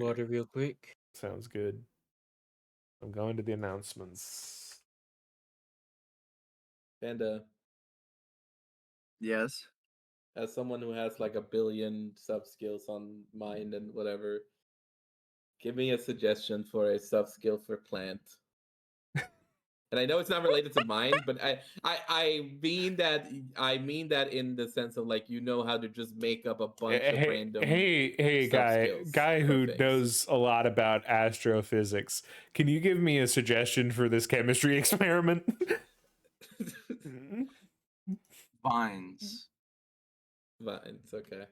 Water real quick. Sounds good. I'm going to the announcements. Panda, Yes. as someone who has like 1 billion sub skills on mind and whatever, give me a suggestion for a sub skill for plant. And I know it's not related to mine, but I mean that in the sense of like how to just make up a bunch of random Hey, sub-skills guy for who things. knows a lot about astrophysics. Can you give me a suggestion for this chemistry experiment? Vines. Vines, okay.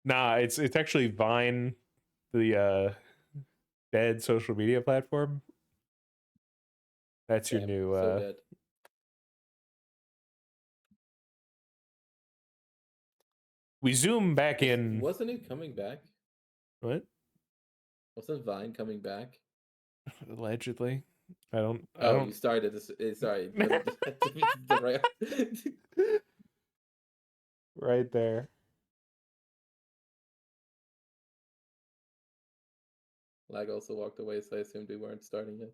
Nah, it's actually Vine, the dead social media platform. That's your Damn, new so dead. we zoom back in. Wasn't it coming back? What? Wasn't Vine coming back? Allegedly. I don't You started this. Sorry. right there. Lag also walked away, so I assumed we weren't starting yet.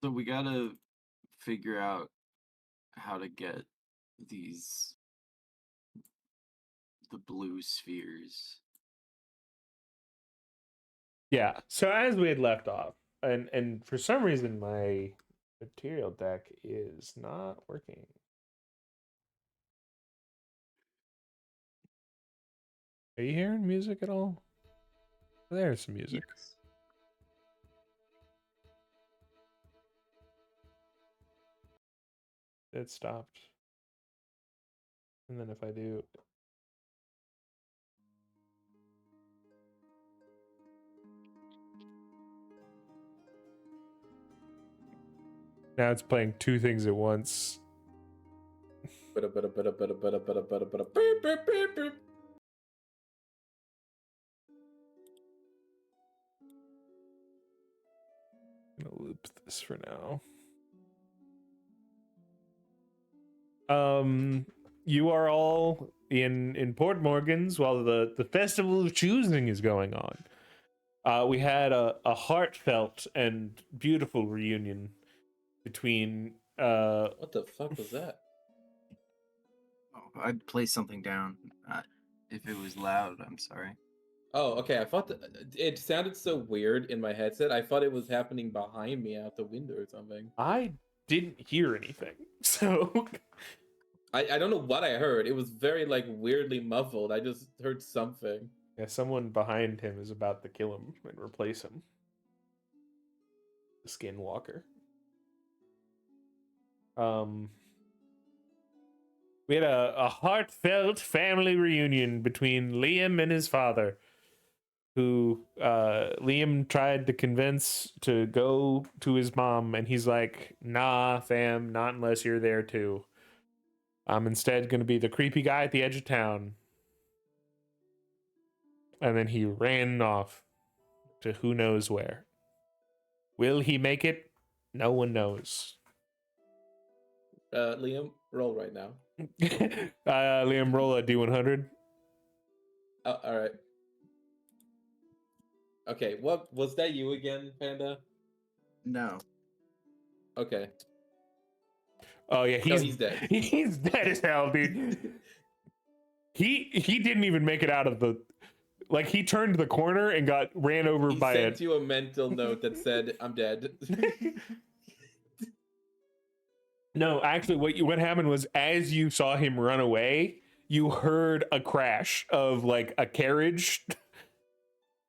So we gotta figure out how to get the blue spheres. Yeah. So as we had left off, and for some reason my material deck is not working. Are you hearing music at all? There's some music. Yes. It stopped. And then if I do... Now it's playing two things at once. I'm gonna loop this for now. You are all in Port Morgan's while the Festival of Choosing is going on. We had a heartfelt and beautiful reunion between What the fuck was that? Oh, I'd play something down. If it was loud, I'm sorry. Oh, okay. I thought it sounded so weird in my headset. I thought it was happening behind me out the window or something. I didn't hear anything, so I don't know what I heard. It was very like weirdly muffled. I just heard something. yeah, someone behind him is about to kill him and replace him. The Skinwalker. We had a heartfelt family reunion between Liam and his father, who Liam tried to convince to go to his mom, and he's like, nah, fam, not unless you're there too. I'm instead going to be the creepy guy at the edge of town. And then he ran off to who knows where. Will he make it? No one knows. Liam, roll right now. Liam, roll a D100. Oh, all right. Okay, what was that? You again, Panda? No. Okay. Oh yeah, he's dead. He's dead as hell, dude. He didn't even make it out of the, like, he turned the corner and ran over He by sent you a mental note that said, "I'm dead." No, actually, what happened was, as you saw him run away, you heard a crash of like a carriage,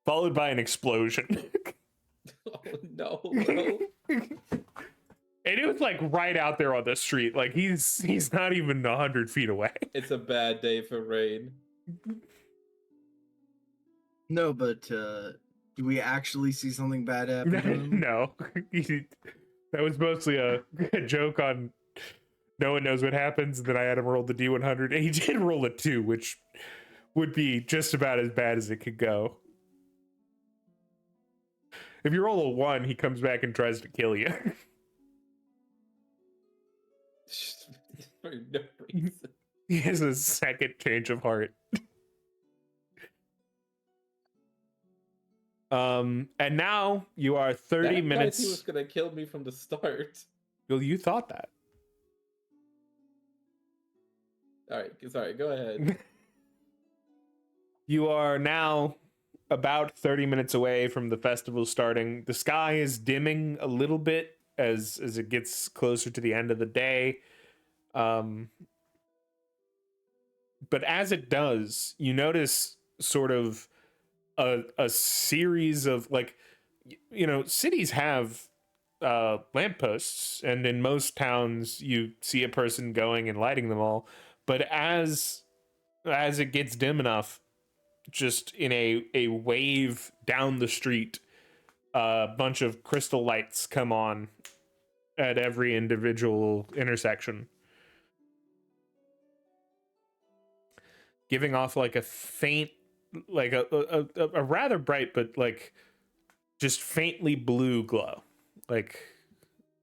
followed by an explosion. Oh no, bro. And it was like right out there on the street. Like he's not even 100 feet away. It's a bad day for Rain. No, but do we actually see something bad happen to him? No, that was mostly a joke on no one knows what happens. And then I had him roll the D100, and he did roll a 2, which would be just about as bad as it could go. If you roll a 1, he comes back and tries to kill you. For no reason. He has a second change of heart. And now you are 30 That minutes. He was gonna kill me from the start. Well, you thought that. All right, sorry. Go ahead. You are now about 30 minutes away from the festival starting. The sky is dimming a little bit as it gets closer to the end of the day. But as it does, you notice sort of a series of, like, you know, cities have lampposts, and in most towns you see a person going and lighting them all. But as it gets dim enough, just in a wave down the street, a bunch of crystal lights come on at every individual intersection, giving off like a faint, like a rather bright, but like just faintly blue glow, like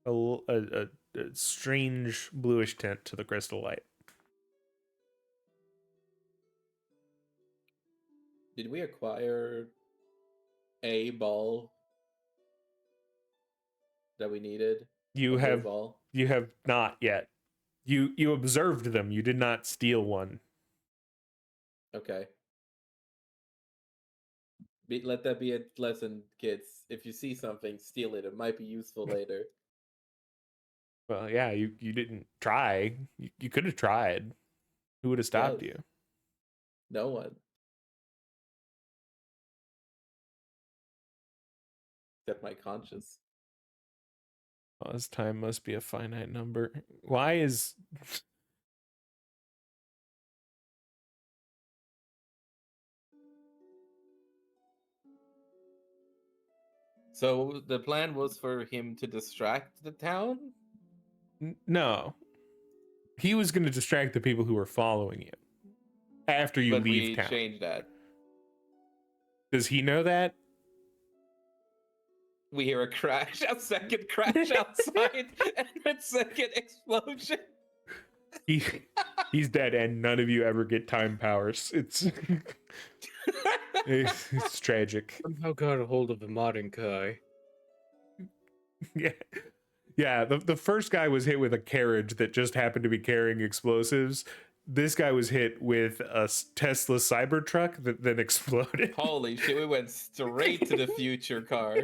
a strange bluish tint to the crystal light. Did we acquire a ball that we needed? You A blue have ball. you have not yet. You observed them. You did not steal one. Okay. Let that be a lesson, kids. If you see something, steal it. It might be useful later. Well, yeah, you didn't try. You could have tried. Who would have stopped Yes. you? No one. Except my conscience. Pause time must be a finite number. Why is So the plan was for him to distract the town? no? He was going to distract the people who were following you after you But leave we town. changed that. Does he know that? We hear a crash, a second crash outside, and a second explosion. He's dead, and none of you ever get time powers. It's tragic. Somehow got a hold of the modern Kai. Yeah. The first guy was hit with a carriage that just happened to be carrying explosives. This guy was hit with a Tesla Cybertruck that then exploded. Holy shit, we went straight to the future car.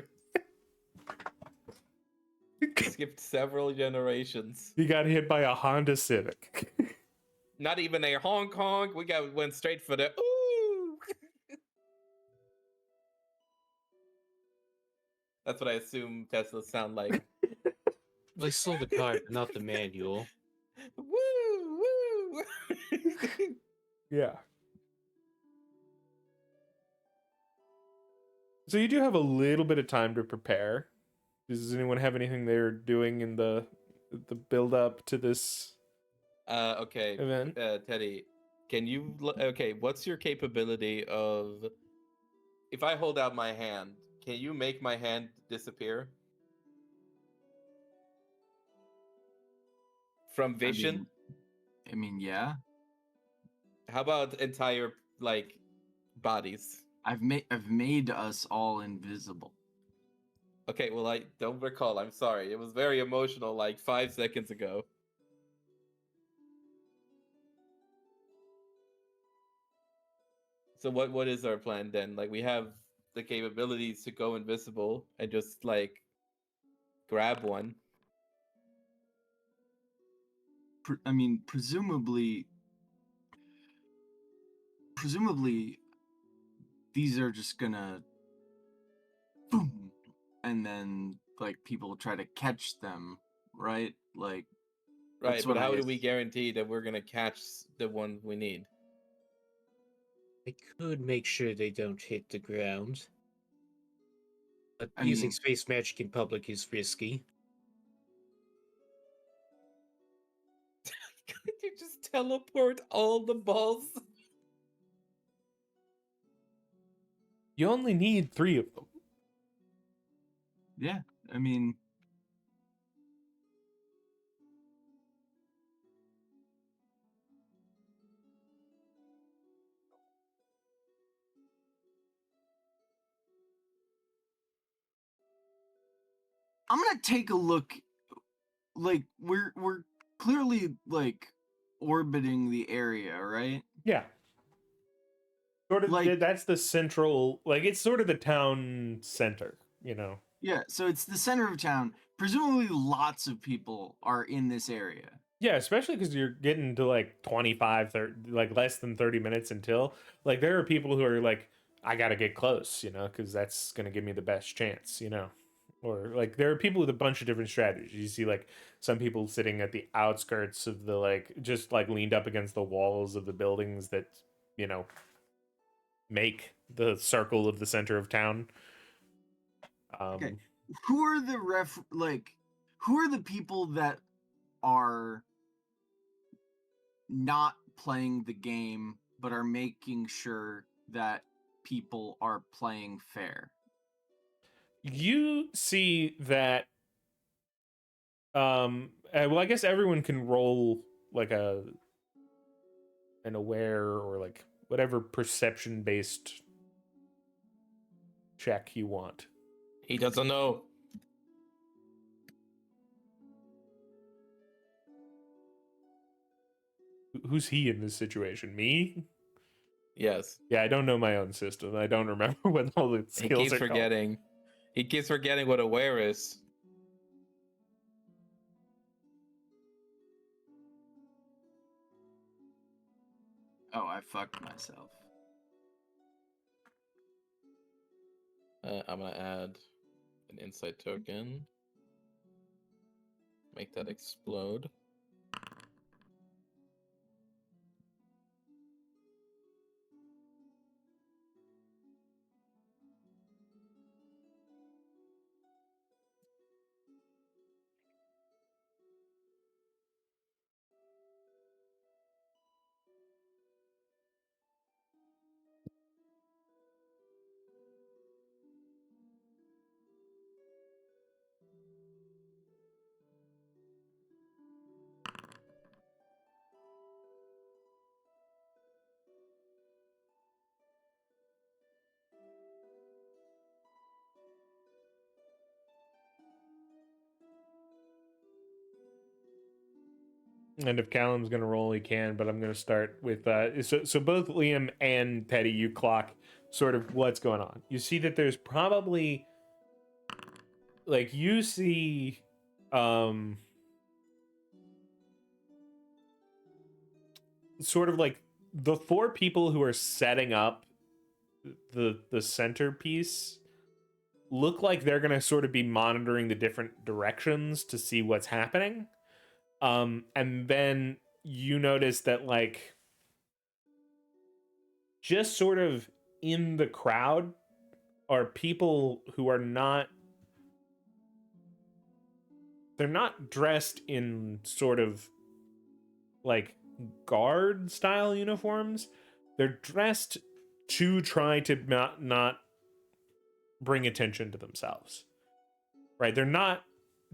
Skipped several generations. He got hit by a Honda Civic. Not even a Hong Kong. Went straight for the ooh. That's what I assume Teslas sound like. I saw the car, but not the manual. Woo woo. Yeah. So you do have a little bit of time to prepare. Does anyone have anything they're doing in the build up to this Okay, event? Teddy, can you? Okay, what's your capability of? If I hold out my hand, can you make my hand disappear from vision? I mean, yeah. How about entire like bodies? I've made us all invisible. Okay, well I don't recall. I'm sorry. It was very emotional like 5 seconds ago. So what is our plan then? Like we have the capabilities to go invisible and just like grab one. I mean, presumably, these are just gonna boom, and then like people try to catch them, right? Like, Right, that's but what how I do we guarantee that we're gonna catch the one we need? I could make sure they don't hit the ground. But I using mean- space magic in public is risky. Could you just teleport all the balls? You only need 3 of them. Yeah, I mean, I'm gonna take a look. Like we're clearly like orbiting the area, right? Yeah. Sort of, Like, that's the central, like, it's sort of the town center, yeah. So it's the center of town. Presumably, lots of people are in this area. Yeah, especially because you're getting to like 25, 30, like less than 30 minutes until, like, there are people who are like, I gotta get close, because that's gonna give me the best chance, or like there are people with a bunch of different strategies. You see like some people sitting at the outskirts of the, like, just like leaned up against the walls of the buildings that, you know, make the circle of the center of town. Okay. Who are the who are the people that are not playing the game but are making sure that people are playing fair? You see that well, I guess everyone can roll like an aware or like whatever perception based check you want. He doesn't know. Who's he in this situation? Me? Yes. Yeah, I don't know my own system. I don't remember what all the He skills keeps are called. forgetting. He keeps forgetting what aware is. Oh, I fucked myself. I'm gonna add an insight token. Make that explode. And if Callum's gonna roll, he can. But I'm gonna start with so both Liam and Teddy, you clock sort of what's going on. You see that there's probably, like, you see sort of like the 4 people who are setting up the centerpiece look like they're gonna sort of be monitoring the different directions to see what's happening. And then you notice that, like, just sort of in the crowd are people who are not, they're not dressed in sort of like guard style uniforms. They're dressed to try to not bring attention to themselves. Right? They're not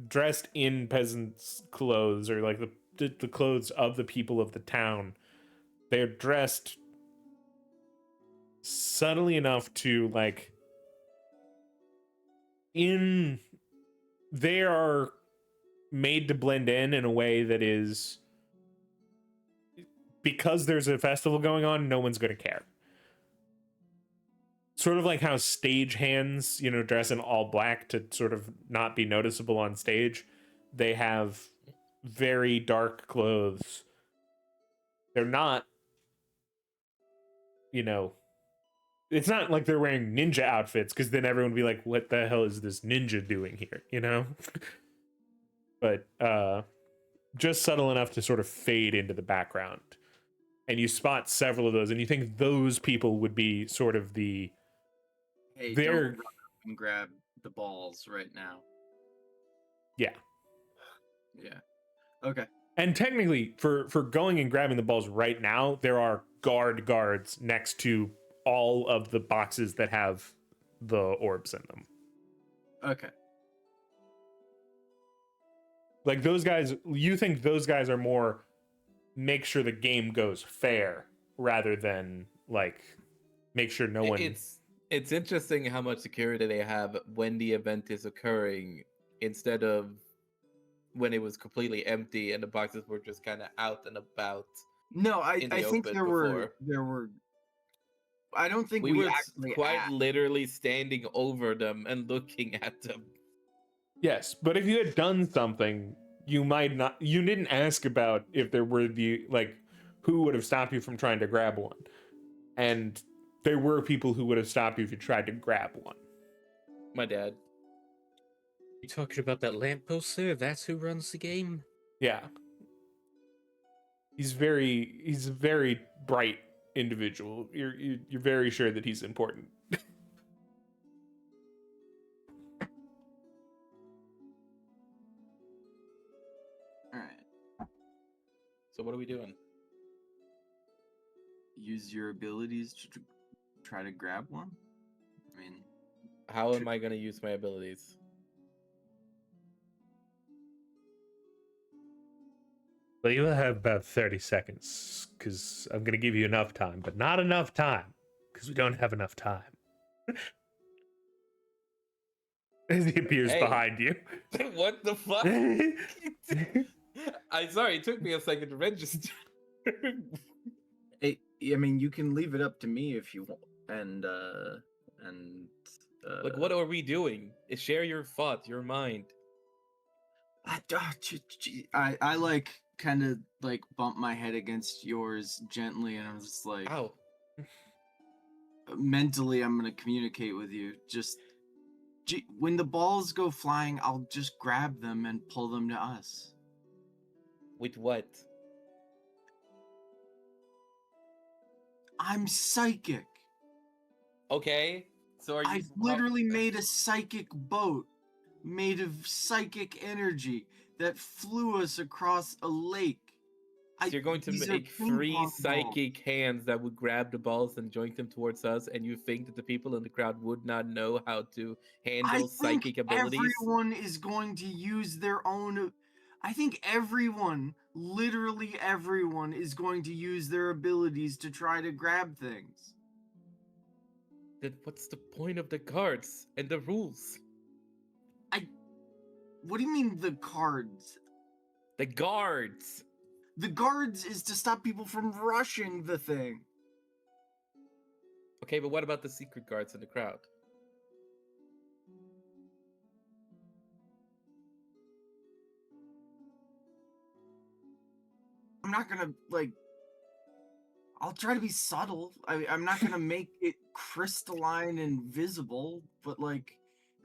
dressed in peasants' clothes or like the clothes of the people of the town. They're dressed subtly enough to, like, they are made to blend in a way that is, because there's a festival going on, no one's going to care. Sort of like how stagehands, dress in all black to sort of not be noticeable on stage. They have very dark clothes. They're not, it's not like they're wearing ninja outfits, because then everyone would be like, what the hell is this ninja doing here, But just subtle enough to sort of fade into the background. And you spot several of those, and you think those people would be sort of the... Hey, don't run up and grab the balls right now. Yeah. Yeah. Okay. And technically, for going and grabbing the balls right now, there are guards next to all of the boxes that have the orbs in them. Okay. Like those guys, you think those guys are more make sure the game goes fair rather than like make sure no one. It's interesting how much security they have when the event is occurring instead of when it was completely empty and the boxes were just kind of out and about. No, I in the think open there before. were. I don't think We we were actually quite asked. literally standing over them and looking at them. Yes, but if you had done something, you might not. You didn't ask about if there were the like who would have stopped you from trying to grab one, and there were people who would have stopped you if you tried to grab one. My dad. You talking about that lamppost, sir? That's who runs the game? Yeah, he's a very bright individual. You're very sure that he's important. All right. So what are we doing? Use your abilities to try to grab one. I mean, How am I going to use my abilities? Well, you have about 30 seconds, because I'm going to give you enough time, but not enough time, because we don't have enough time. As he appears Hey. behind you. What the fuck? I'm sorry, it took me a second to register. I mean, you can leave it up to me if you want, and Like, what are we doing? Share your thought, your mind. I like kind of like bump my head against yours gently, and I'm just like, Ow. mentally, I'm gonna communicate with you. Just when the balls go flying, I'll just grab them and pull them to us. With what? I'm psychic. Okay. So are you? I've literally made a psychic boat made of psychic energy that flew us across a lake. So you're going to these are make ping 3 pong balls. psychic hands that would grab the balls and joint them towards us, and you think that the people in the crowd would not know how to handle psychic abilities? Everyone is going to use their own. I think everyone, literally everyone, is going to use their abilities to try to grab things. Then what's the point of the cards and the rules? What do you mean the cards? The guards. The guards is to stop people from rushing the thing. Okay, but what about the secret guards in the crowd? I'm not gonna like. I'll try to be subtle. I'm not gonna make it crystalline and visible, but like,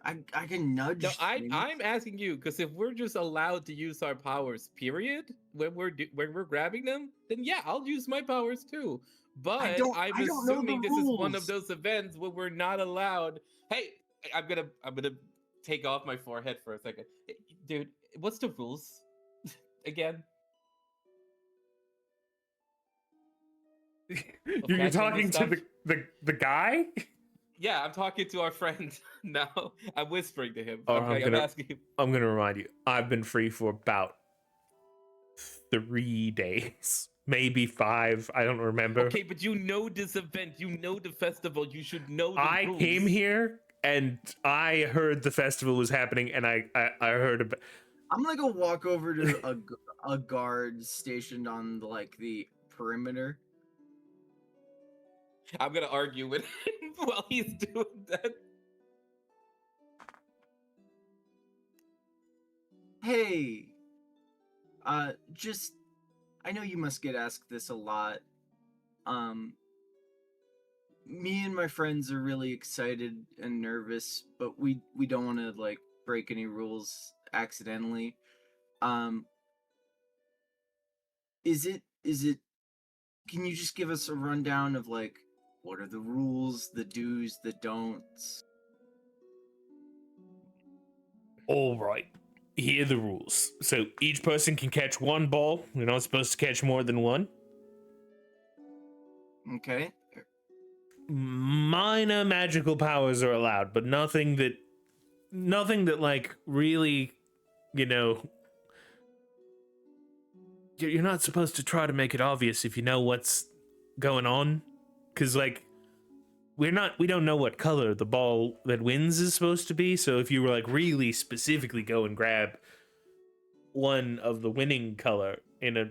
I can nudge. No, things. I'm asking you because if we're just allowed to use our powers, period, when we're grabbing them, then yeah, I'll use my powers too. But I'm don't know the assuming this is one of rules. those events where we're not allowed. Hey, I'm gonna take off my forehead for a second, Hey, dude. What's the rules again? You're Okay, talking to the guy? Yeah, I'm talking to our friend now. I'm whispering to him. Oh, Okay, I'm asking him. I'm gonna remind you. I've been free for about 3 days, maybe 5. I don't remember. Okay, but you know this event. You know the festival. You should know the I rules. came here and I heard the festival was happening, and I heard about. I'm gonna go walk over to a guard stationed on like the perimeter. I'm gonna argue with him while he's doing that. Hey, just I know you must get asked this a lot. Me and my friends are really excited and nervous, but we don't want to like break any rules accidentally. Is it can you just give us a rundown of like what are the rules, the do's, the don'ts? All right. Here are the rules. So each person can catch 1 ball. You're not supposed to catch more than 1. Okay. minor magical powers are allowed, but nothing that like really, you know, you're not supposed to try to make it obvious if you know what's going on, because like we don't know what color the ball that wins is supposed to be. So if you were like really specifically go and grab one of the winning color in a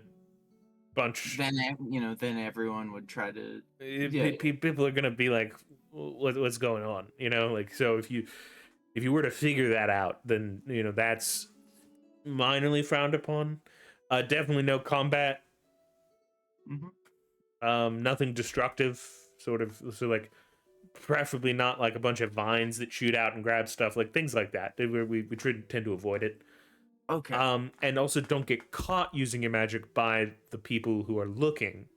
bunch, Then then everyone would try to. people are gonna be like, what's going on, you know? Like, so if you were to figure that out, then you know that's minorly frowned upon. Definitely no combat. Nothing destructive, sort of. So like, preferably not like a bunch of vines that shoot out and grab stuff, like things like that. We tend to avoid it. Okay. And also don't get caught using your magic by the people who are looking.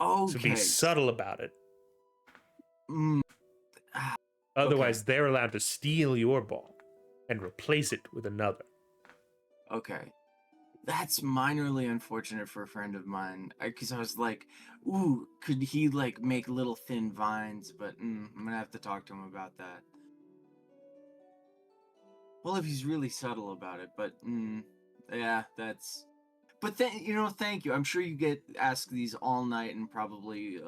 Okay. So be subtle about it. Mm. Ah, Otherwise, they're allowed to steal your ball and replace it with another. Okay. That's minorly unfortunate for a friend of mine. Because I was like, ooh, could he like make little thin vines? But I'm gonna have to talk to him about that. Well, if he's really subtle about it, but yeah, that's. But then thank you. I'm sure you get asked these all night and probably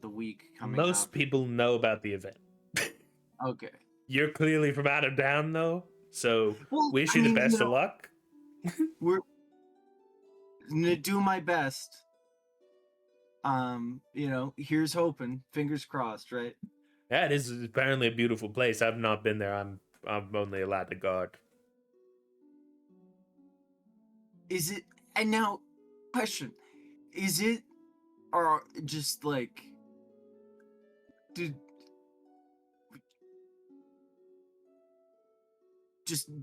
the week coming. Most people know about the event. Okay. You're clearly from out of town, though, so wish you the best of luck. We're gonna do my best. Here's hoping. Fingers crossed, right? Yeah, it is apparently a beautiful place. I've not been there. I'm only allowed to guard. Is it? And now, question: is it, or just like,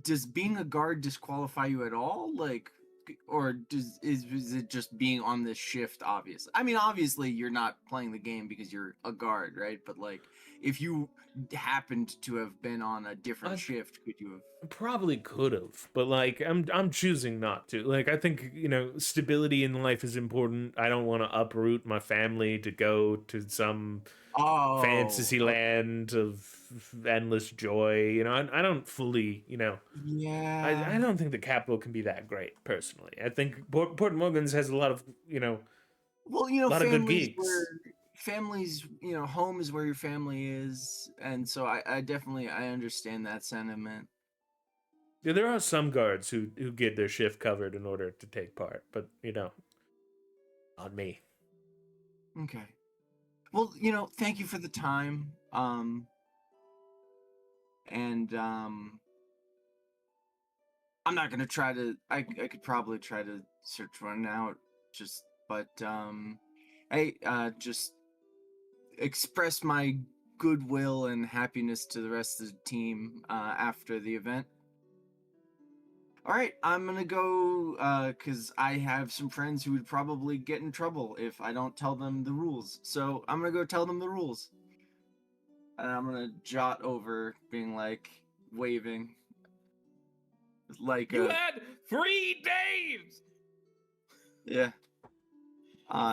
does being a guard disqualify you at all? Like, or is it just being on this shift obvious? I mean, obviously you're not playing the game because you're a guard, right? But like, if you happened to have been on a different shift, could you have? Probably could have, but like I'm choosing not to. Like, I think, stability in life is important. I don't want to uproot my family to go to some fantasy land of endless joy. I don't fully, Yeah. I don't think the capital can be that great personally. I think Port Morgan's has a lot of, well, a lot of good gigs. Families, home is where your family is, and so I definitely understand that sentiment. Yeah, there are some guards who get their shift covered in order to take part, but not me. Okay. Well, thank you for the time. And I'm not gonna try to. I could probably try to search one out. But I just express my goodwill and happiness to the rest of the team after the event. All right, I'm gonna go because I have some friends who would probably get in trouble if I don't tell them the rules. So I'm gonna go tell them the rules. And I'm gonna jot over, being like, waving. Like you had 3 days! Yeah.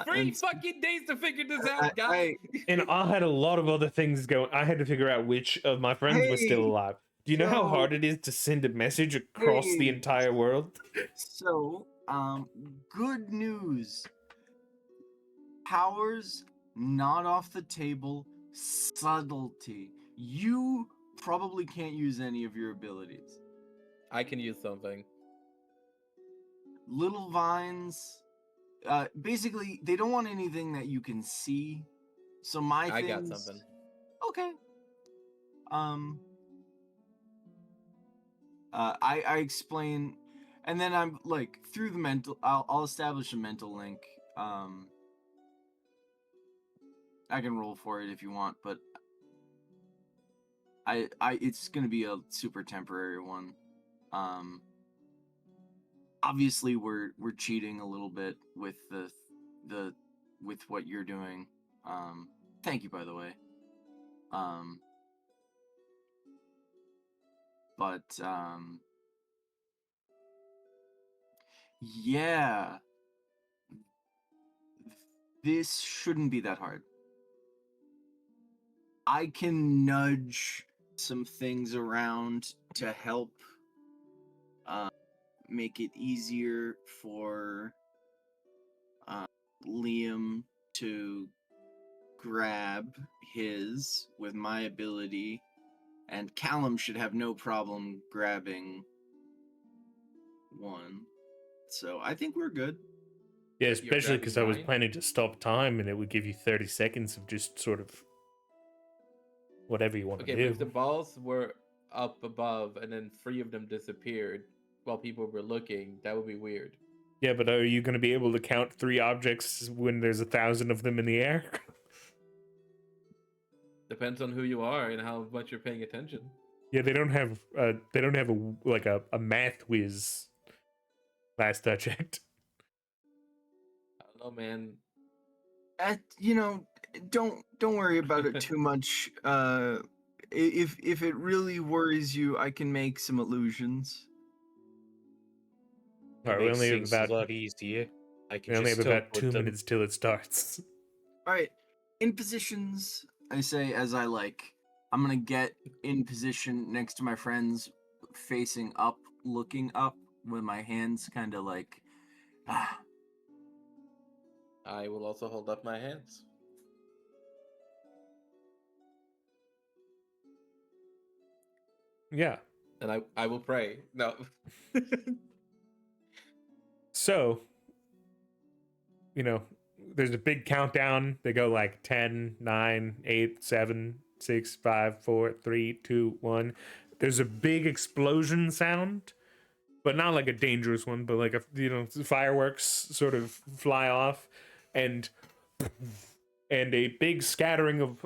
Three fucking days to figure this out, guys! And I had a lot of other things going. I had to figure out which of my friends was still alive. Do you know how hard it is to send a message across the entire world? So, good news. Powers not off the table. Subtlety. You probably can't use any of your abilities. I can use something. Little vines. Basically, they don't want anything that you can see. So I got something. Okay. I explain, and then I'm like, through the mental. I'll establish a mental link. I can roll for it if you want, but it's gonna be a super temporary one. Obviously we're cheating a little bit with the with what you're doing. Thank you, by the way. But yeah, this shouldn't be that hard. I can nudge some things around to help make it easier for Liam to grab his with my ability, and Callum should have no problem grabbing one. So I think we're good. Yeah, You're especially grabbing because I was mine? planning to stop time, and it would give you 30 seconds of just sort of whatever you want Okay, to but do. if the balls were up above and then 3 of them disappeared while people were looking, that would be weird. Yeah, but are you going to be able to count 3 objects when there's 1,000 of them in the air? Depends on who you are and how much you're paying attention. Yeah, they don't have a math whiz. Last I checked. I don't know, man. Don't worry about it too much. If it really worries you, I can make some illusions. It All right, we makes only have things about a lot easier. I can we only have just about teleport 2 them. minutes till it starts. All right, in positions. I say as I like. I'm gonna get in position next to my friends, facing up, looking up, with my hands kind of like. I will also hold up my hands. Yeah. And I will pray. No. So, there's a big countdown. They go like 10, 9, 8, 7, 6, 5, 4, 3, 2, 1. There's a big explosion sound, but not like a dangerous one, but like fireworks sort of fly off, and a big scattering of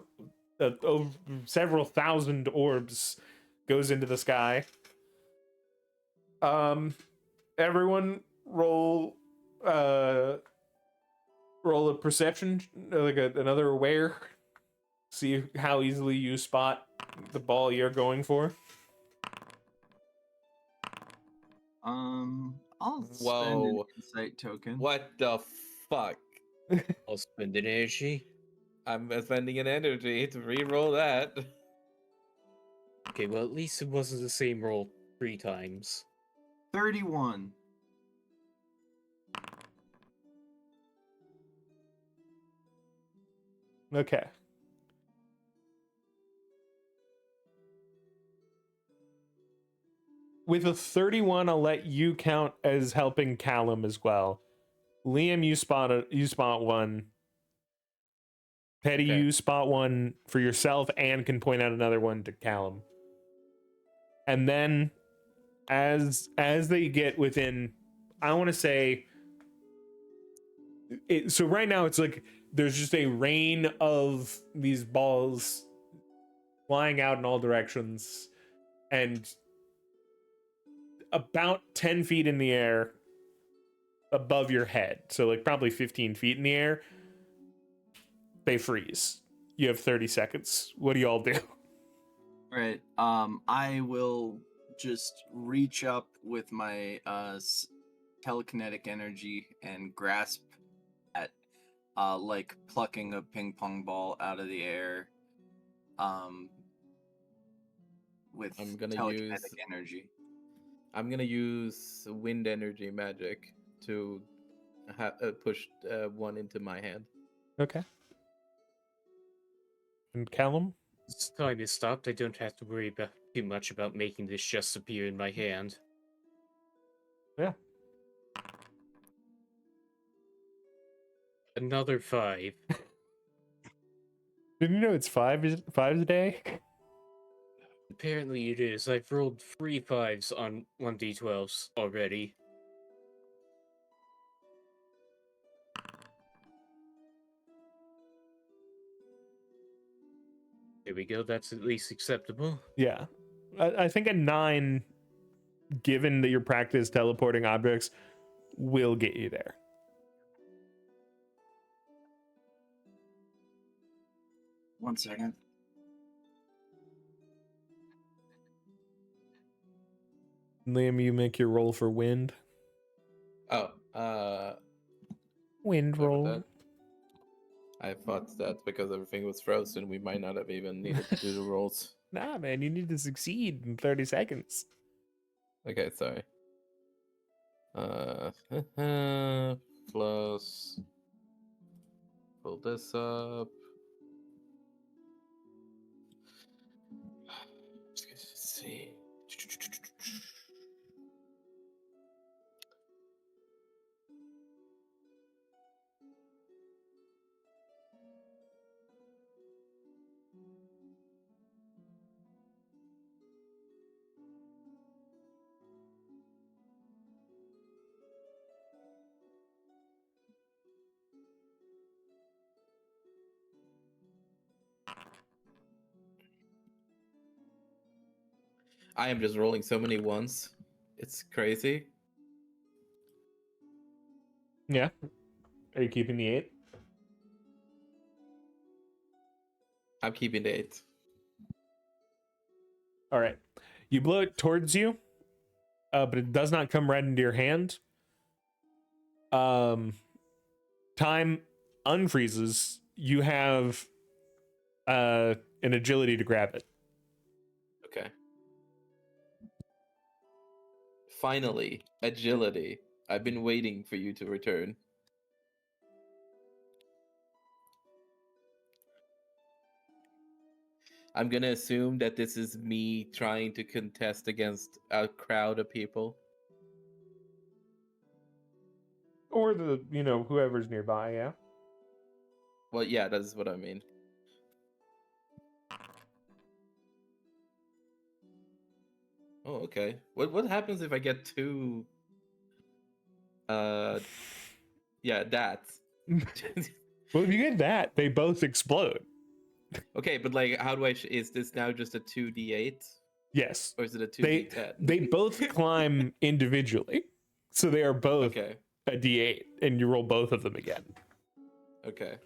several thousand orbs goes into the sky. Everyone roll a perception, like another aware. See how easily you spot the ball you're going for. I'll spend an Whoa. insight token. What the fuck? I'll spend an energy. I'm spending an energy to re-roll that. Okay, well, at least it wasn't the same roll 3 times. 31. Okay. With a 31, I'll let you count as helping Callum as well. Liam, you spot one. Petty, Okay. you spot one for yourself and can point out another one to Callum. And then as they get within, I want to say, so right now it's like there's just a rain of these balls flying out in all directions, and about 10 feet in the air above your head, so like probably 15 feet in the air, they freeze. You have 30 seconds. What do y'all do? Right. I will just reach up with my telekinetic energy and grasp at like plucking a ping pong ball out of the air. With I'm gonna telekinetic use- energy. I'm gonna use wind energy magic to push one into my hand. Okay. And Callum? This time is stopped. I don't have to worry too much about making this just appear in my hand. Yeah. Another 5. Didn't you know it's fives a day? Apparently it is. I've rolled 3 5s on 1d12s already. There we go. That's at least acceptable. Yeah. I think a 9, given that your practice teleporting objects, will get you there. One second. Liam, you make your roll for wind. Oh, Wind sorry about roll. that. I thought that because everything was frozen, we might not have even needed to do the rolls. Nah, man, you need to succeed in 30 seconds. Okay, sorry. Plus, pull this up. Let's see. I am just rolling so many ones. It's crazy. Yeah. Are you keeping the 8? I'm keeping the 8. All right. You blow it towards you, but it does not come right into your hand. Time unfreezes. You have an agility to grab it. Okay. Finally, agility. I've been waiting for you to return. I'm gonna assume that this is me trying to contest against a crowd of people. Or the, whoever's nearby, yeah. Well, yeah, that's what I mean. Oh, okay. What happens if I get 2? Yeah, that. Well, if you get that, they both explode. Okay, but like, how do I? Is this now just a 2d8, Yes. or is it a They 2d10? they both climb individually. So they are both Okay. a D8, and you roll both of them again. Okay.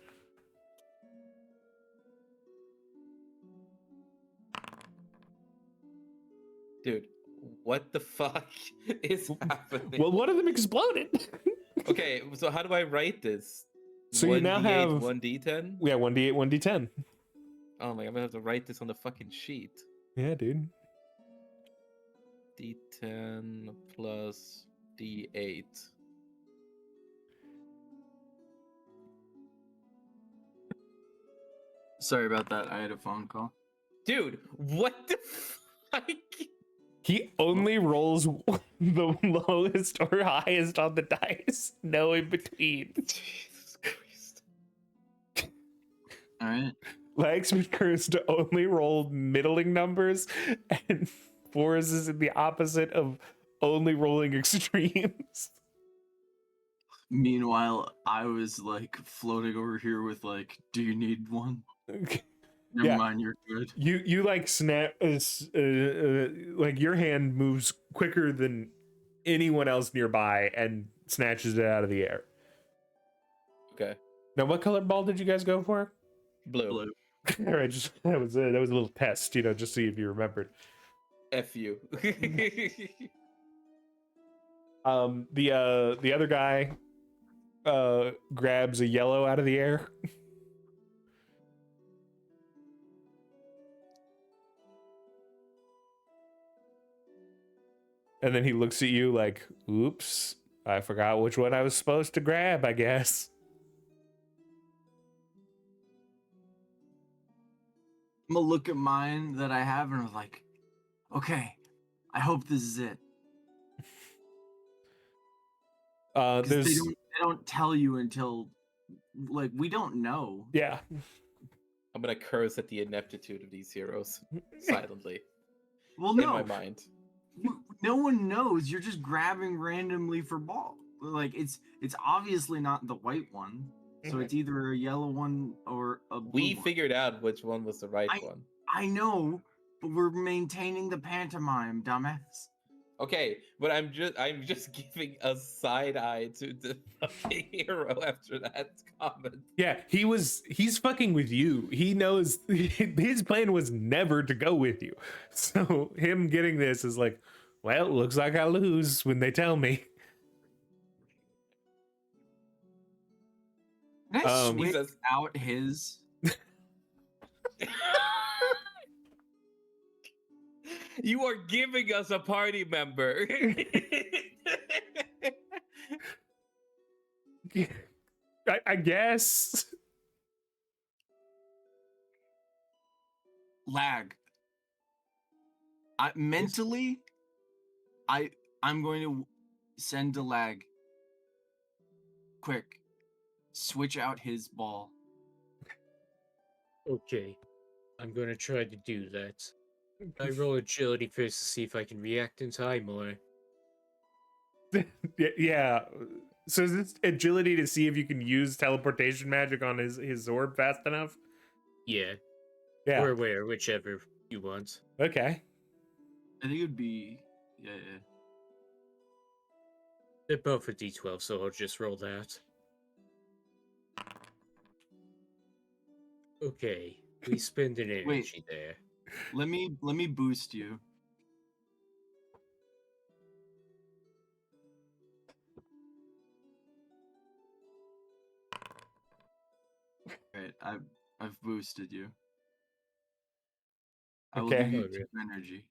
Dude, what the fuck is happening? Well, one of them exploded. Okay, so how do I write this? So you now 1d8, have 1d10? Yeah, 1D8, 1D10. Oh my, I'm gonna have to write this on the fucking sheet. Yeah, dude. D10 plus D8. Sorry about that. I had a phone call. Dude, what the fuck? He only rolls the lowest or highest on the dice. No in between. Jesus Christ. All right. Lex was cursed to only roll middling numbers, and Forrest is in the opposite of only rolling extremes. Meanwhile, I was like floating over here with like, "Do you need one?" Okay. Never Yeah. mind, you're good. You like snap, like your hand moves quicker than anyone else nearby and snatches it out of the air. Okay. Now, what color ball did you guys go for? Blue. Blue. All right, just that was a little test, just see if you remembered. F you. The other guy grabs a yellow out of the air. And then he looks at you like, oops, I forgot which one I was supposed to grab, I guess. I'm gonna look at mine that I have and I'm like, okay, I hope this is it. 'Cause There's they don't tell you until like we don't know. yeah. I'm gonna curse at the ineptitude of these heroes silently Well, in no, my mind. no one knows. You're just grabbing randomly for ball. Like it's obviously not the white one, so it's either a yellow one or a blue We one. figured out which one was the right one. I know, but we're maintaining the pantomime, dumbass. Okay, but I'm just giving a side eye to the fucking hero after that comment. Yeah, he's fucking with you. He knows his plan was never to go with you. So him getting this is like, well, looks like I lose when they tell me. Can I Um, switch Jesus. out his? You are giving us a party member. I guess. Lag. Mentally, I'm going to send a lag. Quick, switch out his ball. Okay, I'm gonna try to do that. I roll agility first to see if I can react in time, or Yeah. So is this agility to see if you can use teleportation magic on his orb fast enough? yeah, Yeah. or where, whichever you want. Okay. I think it would be yeah. They're both a D12, so I'll just roll that. Okay, we spend an energy there. Let me boost you. Alright, I've boosted you. I will Okay. give you Okay. 2 energy.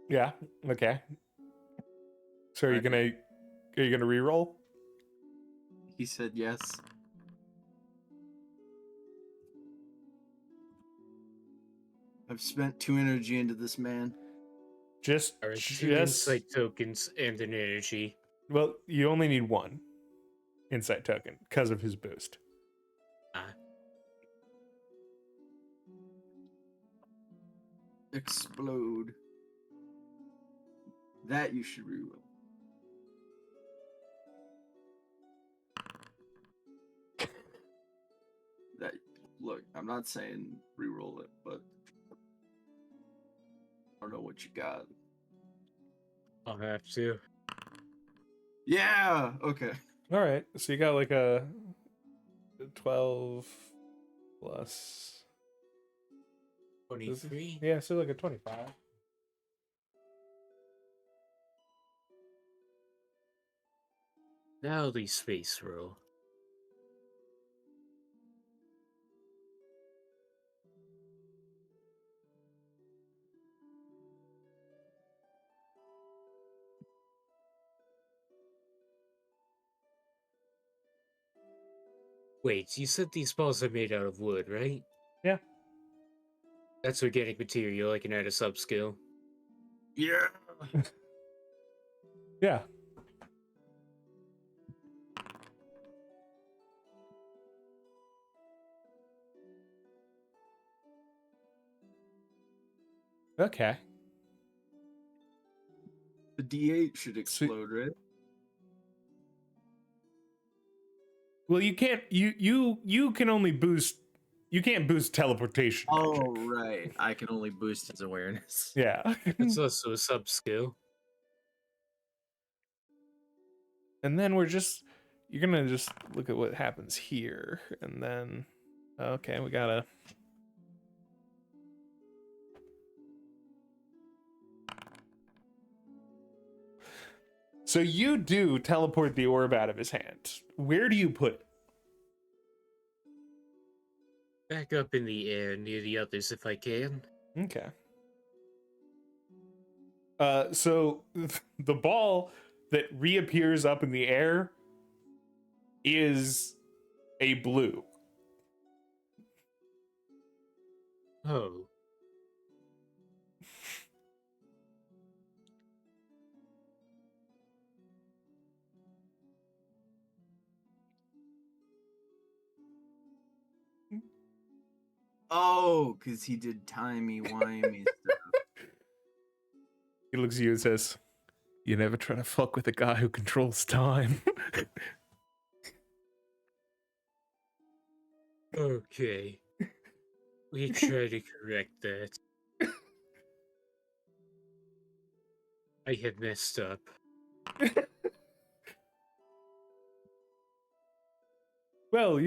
Yeah. Okay. So are you Alright. gonna re-roll? He said yes. I've spent 2 energy into this man. Alright, 2 insight tokens and an energy. Well, you only need 1 insight token because of his boost. Explode. That you should reroll. That look, I'm not saying reroll it, but I don't know what you got. I'll have to. Yeah. Okay. All right. So you got like a 12 plus 23? Yeah, so like a 25. Now the space roll. Wait, you said these balls are made out of wood, right? Yeah. That's organic material. I can add a sub skill. Yeah. Yeah. Okay. The D8 should explode, right? Well, you can't. You can only boost. You can't boost teleportation. Oh, magic. right. I can only boost his awareness. Yeah. That's also a sub skill. And then you're gonna just look at what happens here, and then okay, we gotta. So you do teleport the orb out of his hand. Where do you put it? Back up in the air near the others if I can. Okay. So the ball that reappears up in the air is a blue. Oh. Oh, because he did timey-wimey stuff. He looks at you and says, "You never try to fuck with a guy who controls time." Okay. We try to correct that. I have messed up. Well,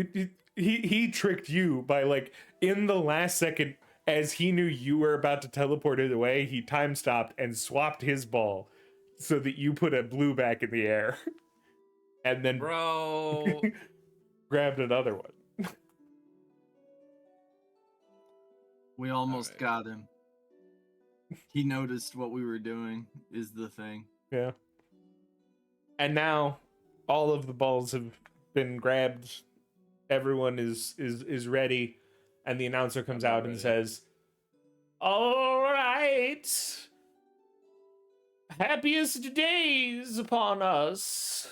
he tricked you by like in the last second as he knew you were about to teleport it away, he time stopped and swapped his ball so that you put a blue back in the air. And then Bro. grabbed another one. We almost right. got him. He noticed what we were doing, is the thing. Yeah. And now all of the balls have been grabbed. Everyone is ready, and the announcer comes I'm not out and ready. says, "All right. Happiest days upon us.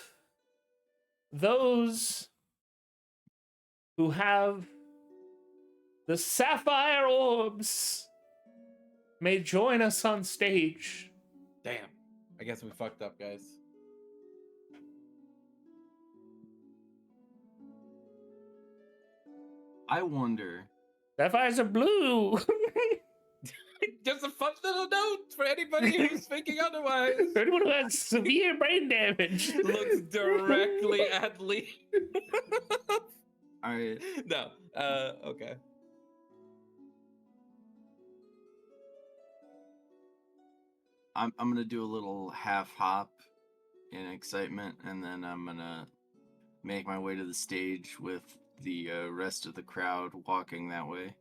Those who have the sapphire orbs may join us on stage." Damn. I guess we fucked up, guys. I wonder. Sapphires are blue. Just a fun little note for anybody who's thinking otherwise. Anyone who has severe brain damage. Looks directly at Lee. All right. No. Okay. I'm gonna do a little half hop in excitement, and then I'm gonna make my way to the stage with the rest of the crowd walking that way.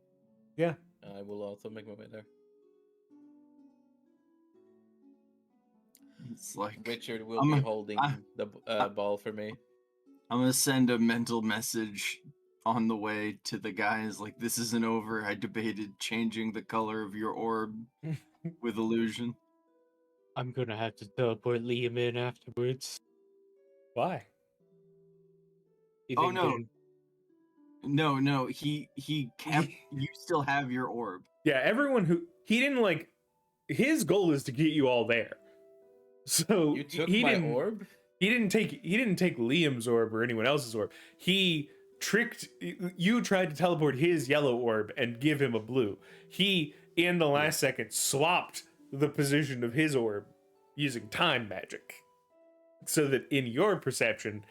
Yeah. I will also make my way there. It's like Richard will I'm be a- holding I- the ball for me. I'm gonna send a mental message on the way to the guys. Like, this isn't over. I debated changing the color of your orb with illusion. I'm gonna have to teleport Liam in afterwards. Why? You Oh, think no. then- No, he kept. You still have your orb. Yeah, everyone who he didn't like, his goal is to get you all there. So You took he my didn't, orb? He didn't take Liam's orb or anyone else's orb. He tricked you, tried to teleport his yellow orb and give him a blue. He, in the last second, swapped the position of his orb using time magic, so that in your perception,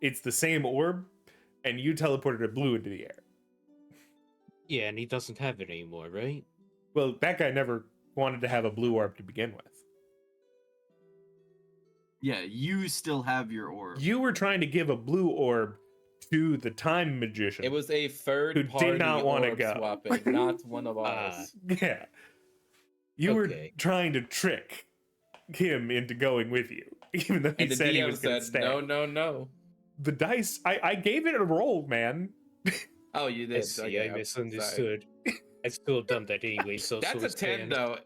it's the same orb, and you teleported a blue into the air. Yeah, and he doesn't have it anymore, right? Well, that guy never wanted to have a blue orb to begin with. Yeah, you still have your orb. You were trying to give a blue orb to the time magician. It was a third Who did party not wanna orb go. swapping, not one of ours. Yeah. You were Okay. trying to trick him into going with you, even though he And the said he DM was going to said, stay. no. The dice, I gave it a roll, man. Oh, you I did. see, Okay, I I'm sorry. misunderstood. I'd still have done that anyway, so That's so a 10, stand. though.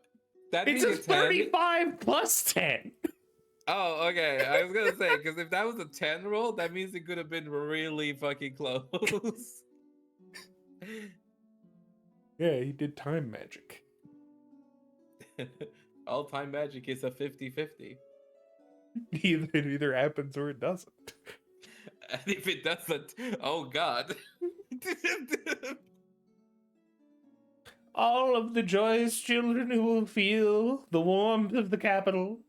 That It's being a 10. 35 plus 10. Oh, okay. I was gonna say, because if that was a 10 roll, that means it could have been really fucking close. Yeah, he did time magic. All time magic is a 50-50. It either happens or it doesn't. And if it doesn't, oh god. All of the joyous children who will feel the warmth of the capital,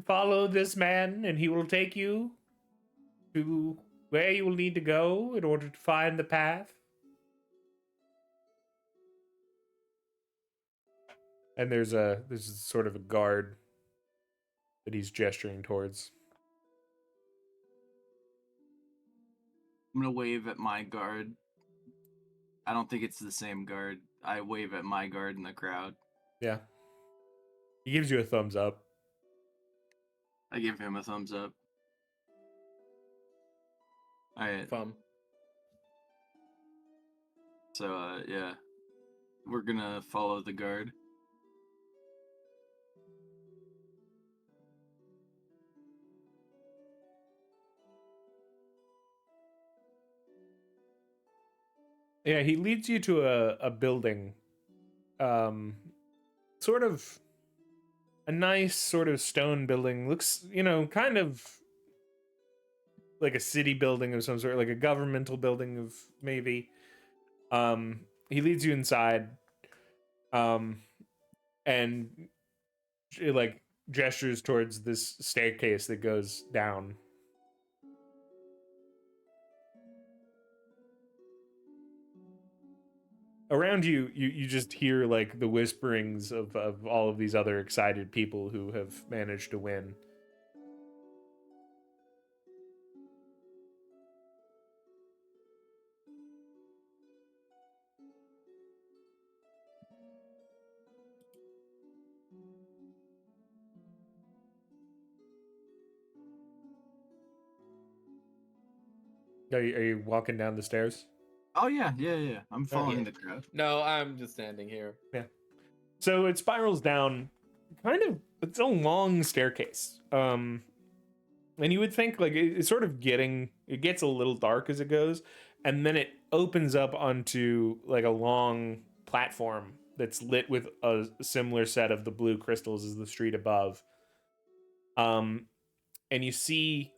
follow this man, and he will take you to where you will need to go in order to find the path. And there's sort of a guard that he's gesturing towards. I'm gonna wave at my guard. I don't think it's the same guard. I wave at my guard in the crowd. Yeah. He gives you a thumbs up. I give him a thumbs up. Alright, Fum. so yeah. We're gonna follow the guard. Yeah, he leads you to a building. Sort of a nice sort of stone building. Looks, kind of like a city building of some sort, like a governmental building of maybe. He leads you inside. And like gestures towards this staircase that goes down. Around you, you just hear like the whisperings of all of these other excited people who have managed to win. Are you walking down the stairs? Oh yeah. I'm following yeah. the crowd. No, I'm just standing here. So it spirals down, kind of. It's a long staircase. And you would think like it's sort of it gets a little dark as it goes, and then it opens up onto like a long platform that's lit with a similar set of the blue crystals as the street above. And you see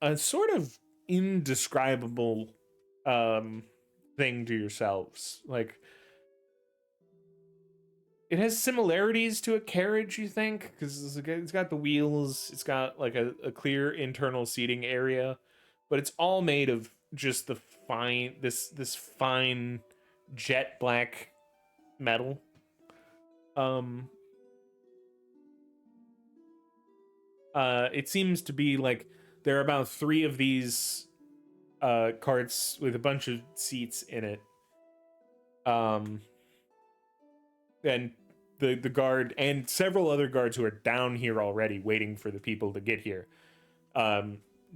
a sort of indescribable thing to yourselves. Like it has similarities to a carriage, you think, because it's got the wheels, it's got like a clear internal seating area, but it's all made of just this fine jet black metal. It seems to be like there are about 3 of these carts with a bunch of seats in it. And the guard and several other guards who are down here already waiting for the people to get here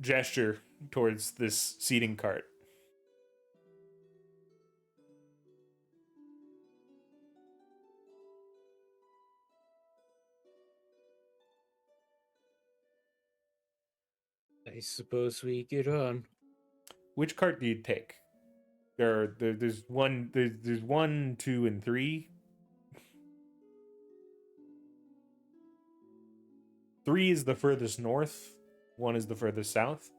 gesture towards this seating cart. I suppose we get on. Which cart do you take? There's 1, 2, and 3. 3 is the furthest north. 1 is the furthest south.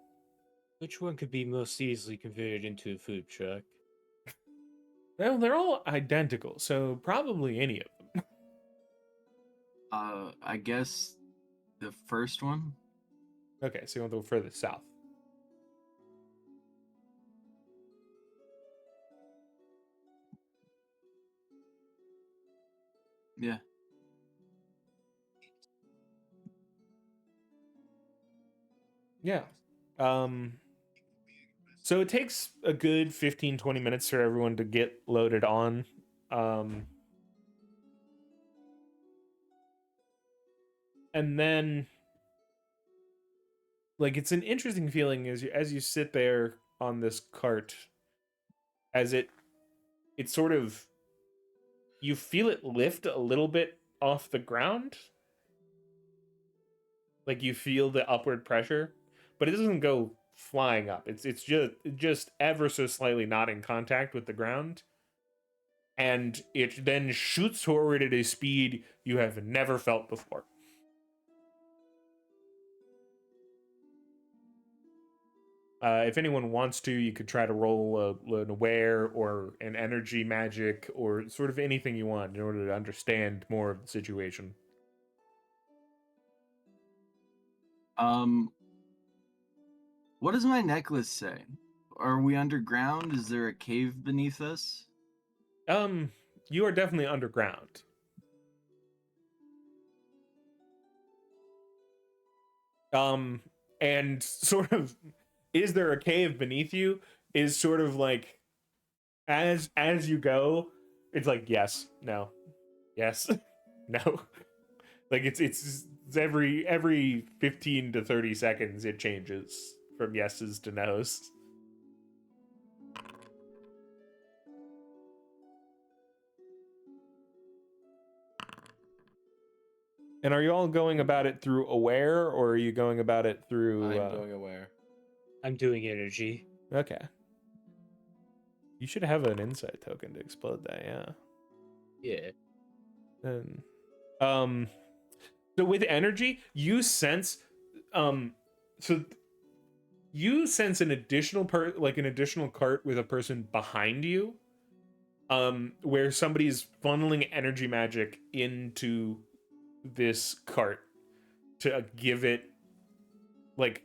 Which one could be most easily converted into a food truck? Well, they're all identical, so probably any of them. I guess the first one. Okay, so you want to go further south. Yeah. Yeah. So it takes a good 15-20 minutes for everyone to get loaded on. And then like it's an interesting feeling as you sit there on this cart, as it sort of, you feel it lift a little bit off the ground. Like you feel the upward pressure, but it doesn't go flying up. It's just ever so slightly not in contact with the ground. And it then shoots forward at a speed you have never felt before. If anyone wants to, you could try to roll an aware or an energy magic or sort of anything you want in order to understand more of the situation. What does my necklace say? Are we underground? Is there a cave beneath us? You are definitely underground. And sort of, is there a cave beneath you? Is sort of like, as you go, it's like yes, no, yes, no. Like it's every 15 to 30 seconds it changes from yeses to nos. And are you all going about it through aware, or are you going about it through? I'm going aware. I'm doing energy. Okay. You should have an insight token to explode that. Yeah. Yeah. And so with energy, you sense you sense an additional an additional cart with a person behind you, where somebody's funneling energy magic into this cart to give it like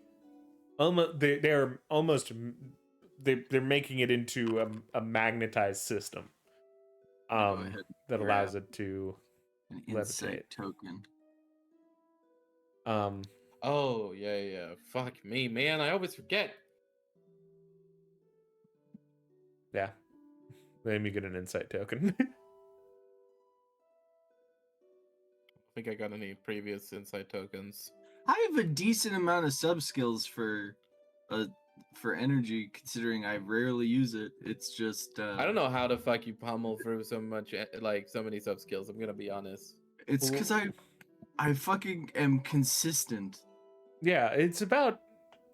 they're making it into a magnetized system that allows it to An levitate. insight token. Oh, yeah. Fuck me, man. I always forget. Yeah. Then you get an insight token. I think I got any previous insight tokens. I have a decent amount of sub skills for energy, considering I rarely use it. It's just I don't know how the fuck you pummel through so much, like so many sub skills. I'm gonna be honest. It's because I fucking am consistent. Yeah, it's about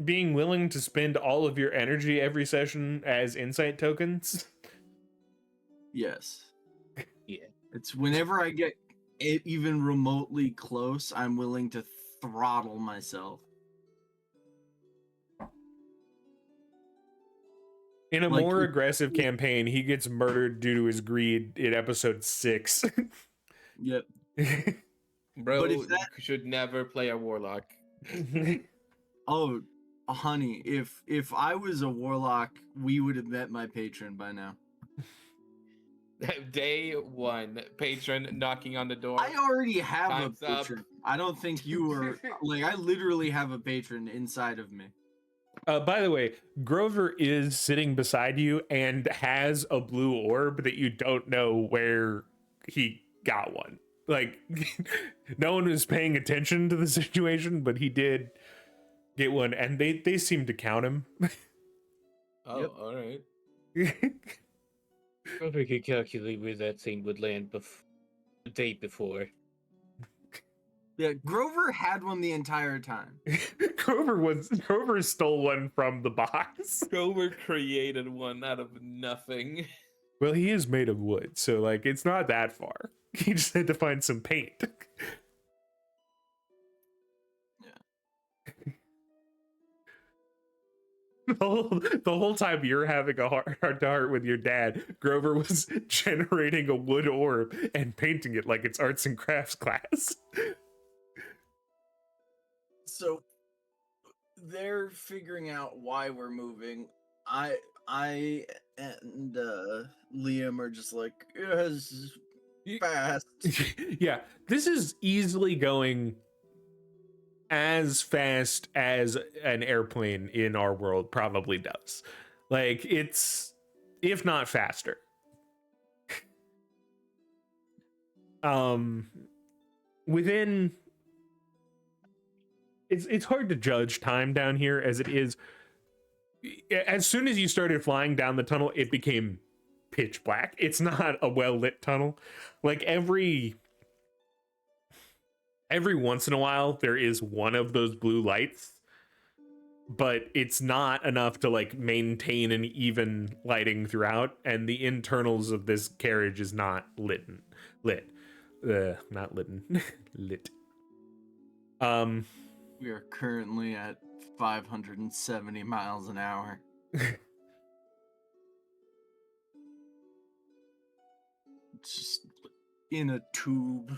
being willing to spend all of your energy every session as insight tokens. Yes. Yeah. It's whenever I get it even remotely close, I'm willing to throttle myself. In a Like, more it- aggressive campaign, he gets murdered due to his greed in episode 6. Yep. Bro, But if that- should never play a warlock. Oh, honey, if I was a warlock, we would have met my patron by now. Day 1, patron knocking on the door. I already have Time's a up. patron. I don't think you were like I literally have a patron inside of me. By the way, Grover is sitting beside you and has a blue orb that you don't know where he got one. Like, no one was paying attention to the situation, but he did get one, and they seem to count him. Oh, Yep. all right. Probably could calculate where that thing would land the day before. Yeah, Grover had one the entire time. Grover stole one from the box. Grover created one out of nothing. Well, he is made of wood, so like it's not that far. He just had to find some paint. The whole time you're having a heart to heart with your dad, Grover was generating a wood orb and painting it like it's arts and crafts class. So they're figuring out why we're moving. I and Liam are just like, yes, fast. Yeah, this is easily going as fast as an airplane in our world probably does. Like, it's, if not faster. Within, it's hard to judge time down here as it is. As soon as you started flying down the tunnel, it became pitch black. It's not a well-lit tunnel. Like, every once in a while there is one of those blue lights, but it's not enough to like maintain an even lighting throughout, and the internals of this carriage is not lit. Not lit. Lit. We are currently at 570 miles an hour. Just in a tube.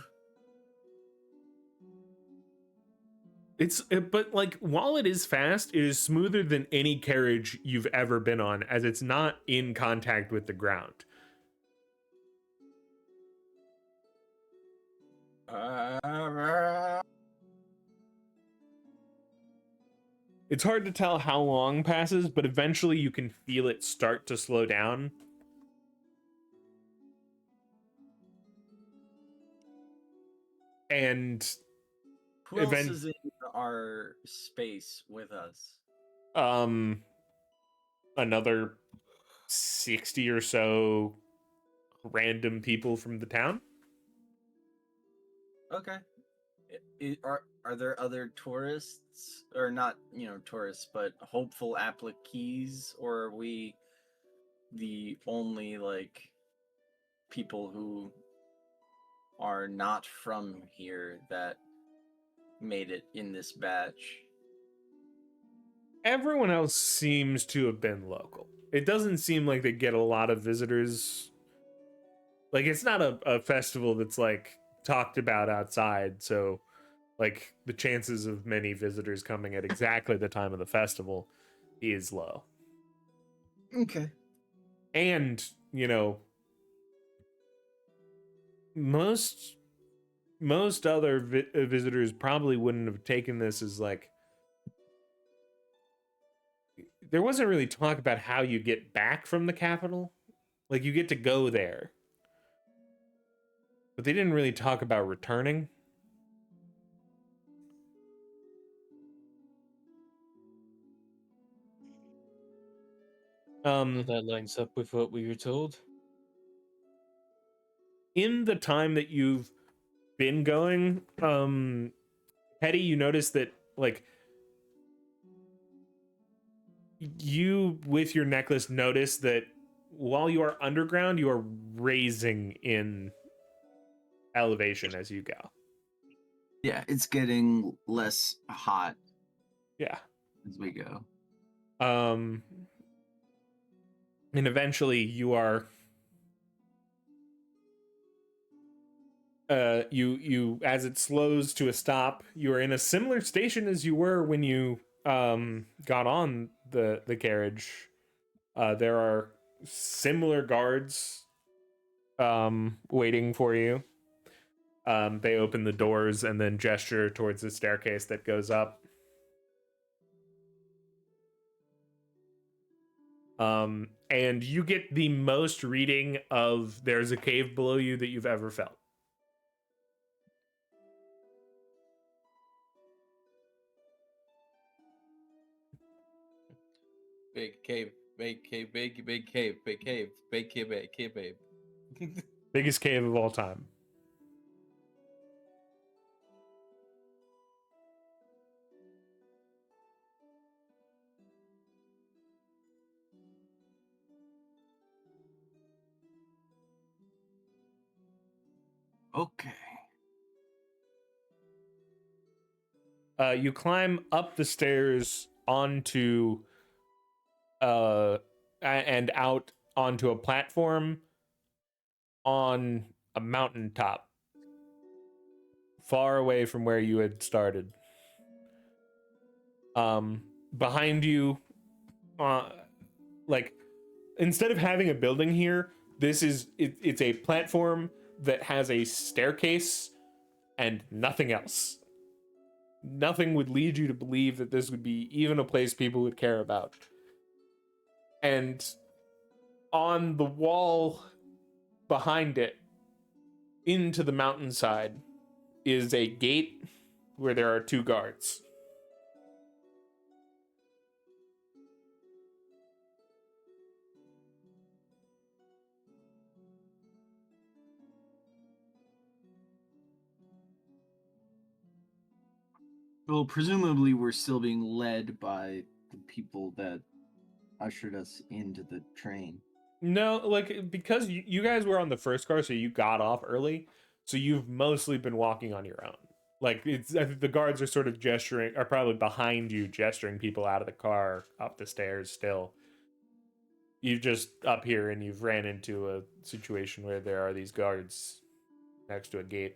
But like, while it is fast, it is smoother than any carriage you've ever been on, as it's not in contact with the ground. It's hard to tell how long passes, but eventually you can feel it start to slow down. And Who else is in our space with us? Another 60 or so random people from the town. Okay. Are there other tourists, or not, tourists, but hopeful appliquees, or are we the only like people who are not from here that made it in this batch? Everyone else seems to have been local. It doesn't seem like they get a lot of visitors. Like, it's not a festival that's like talked about outside, so like the chances of many visitors coming at exactly the time of the festival is low. Okay. And most other visitors probably wouldn't have taken this as like, there wasn't really talk about how you get back from the capital. Like, you get to go there, but they didn't really talk about returning. Well, that lines up with what we were told. In the time that you've been going, Hetty, you notice that like you with your necklace notice that while you are underground, you are raising in elevation as you go. Yeah, it's getting less hot Yeah. as we go. And eventually you are you as it slows to a stop, you are in a similar station as you were when you got on the carriage. There are similar guards waiting for you. They open the doors and then gesture towards the staircase that goes up. And you get the most reading of there's a cave below you that you've ever felt. Big cave, big cave, big cave, big cave, big cave, big cave, babe. Biggest cave of all time. Okay. You climb up the stairs onto and out onto a platform on a mountaintop far away from where you had started. Behind you, like instead of having a building here, this is it's a platform that has a staircase and nothing else. Nothing would lead you to believe that this would be even a place people would care about. And on the wall behind it, into the mountainside, is a gate where there are 2 guards. Well, presumably we're still being led by the people that ushered us into the train. No, like because you guys were on the first car, so you got off early, so you've mostly been walking on your own. Like it's I think the guards are sort of gesturing, are probably behind you, gesturing people out of the car up the stairs. Still, you're just up here and you've ran into a situation where there are these guards next to a gate.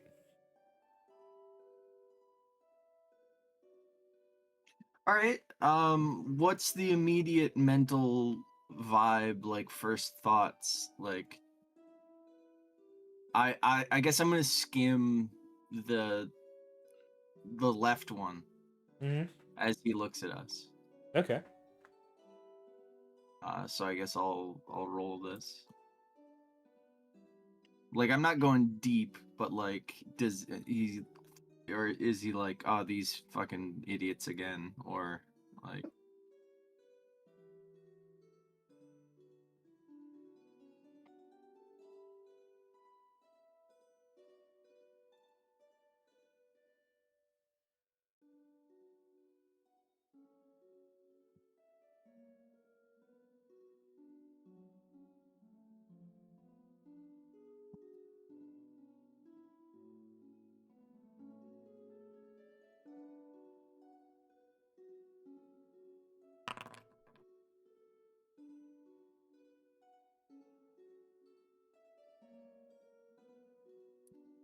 All right. What's the immediate mental vibe, like first thoughts? Like I guess I'm gonna skim the left one Mm-hmm. as he looks at us. Okay. So I guess I'll roll this. Like I'm not going deep, but like does he or is he like, oh, these fucking idiots again, or like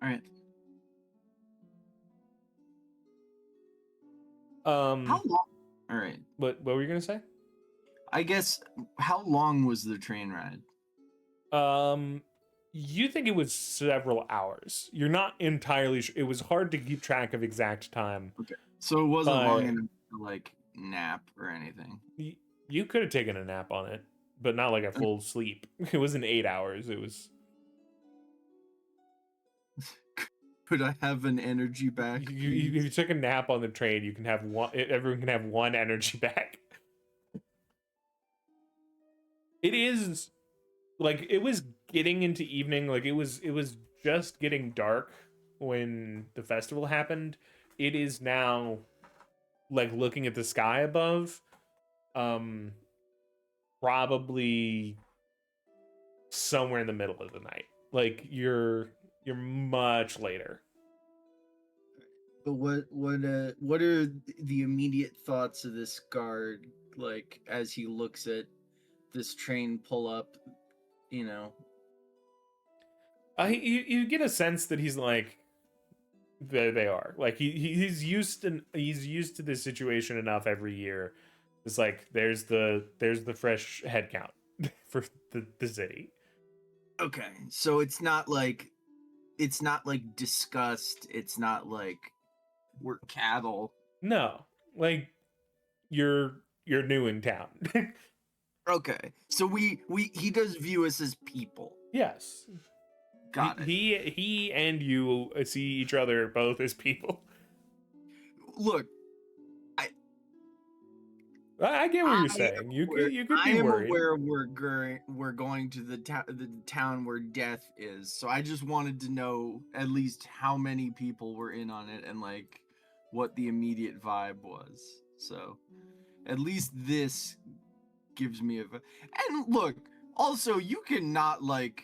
all right. How long? All right. What were you gonna say? I guess how long was the train ride? You think it was several hours. You're not entirely sure. It was hard to keep track of exact time. Okay. So it wasn't long But- enough to like nap or anything. You could have taken a nap on it, but not like a full sleep. It wasn't 8 hours. It was Could I have an energy back? if you took a nap on the train, you can have one. Everyone can have one energy back. It is like it was getting into evening, like it was just getting dark when the festival happened. It is now like looking at the sky above, um probably somewhere in the middle of the night. Like you're much later. But what are the immediate thoughts of this guard like as he looks at this train pull up, you know? You get a sense that he's like, there they are. Like he's used to this situation enough every year. It's like there's the fresh head count for the city. Okay. So it's not like disgust, it's not like we're cattle. No, like you're new in town. Okay. So he does view us as people. Yes. Got it. He and you see each other both as people. Look, I get what I you're saying. You could I be am worried. aware we're going to the town where death is. So I just wanted to know at least how many people were in on it and like what the immediate vibe was. So at least this gives me and look, also you cannot like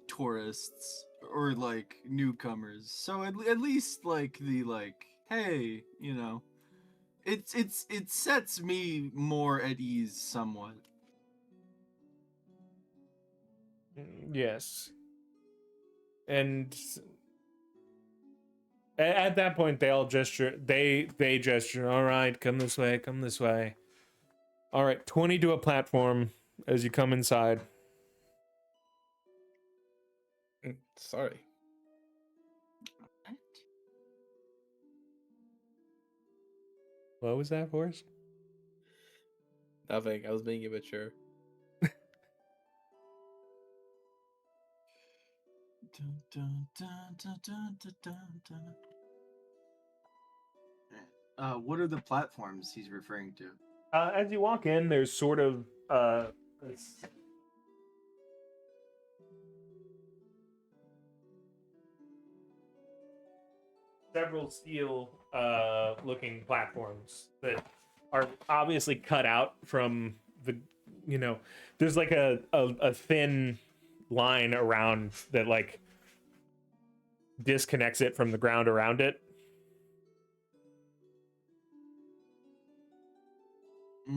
tourists or like newcomers. So at least like the like, hey, you know, it sets me more at ease somewhat. Yes. And at that point they all gesture, they gesture, all right, come this way, come this way. All right, 20 to a platform as you come inside. Sorry. What was that, Forrest? Nothing. I was being immature. What are the platforms he's referring to? As you walk in, there's sort of several steel looking platforms that are obviously cut out from the, you know, there's like a thin line around that like disconnects it from the ground around it.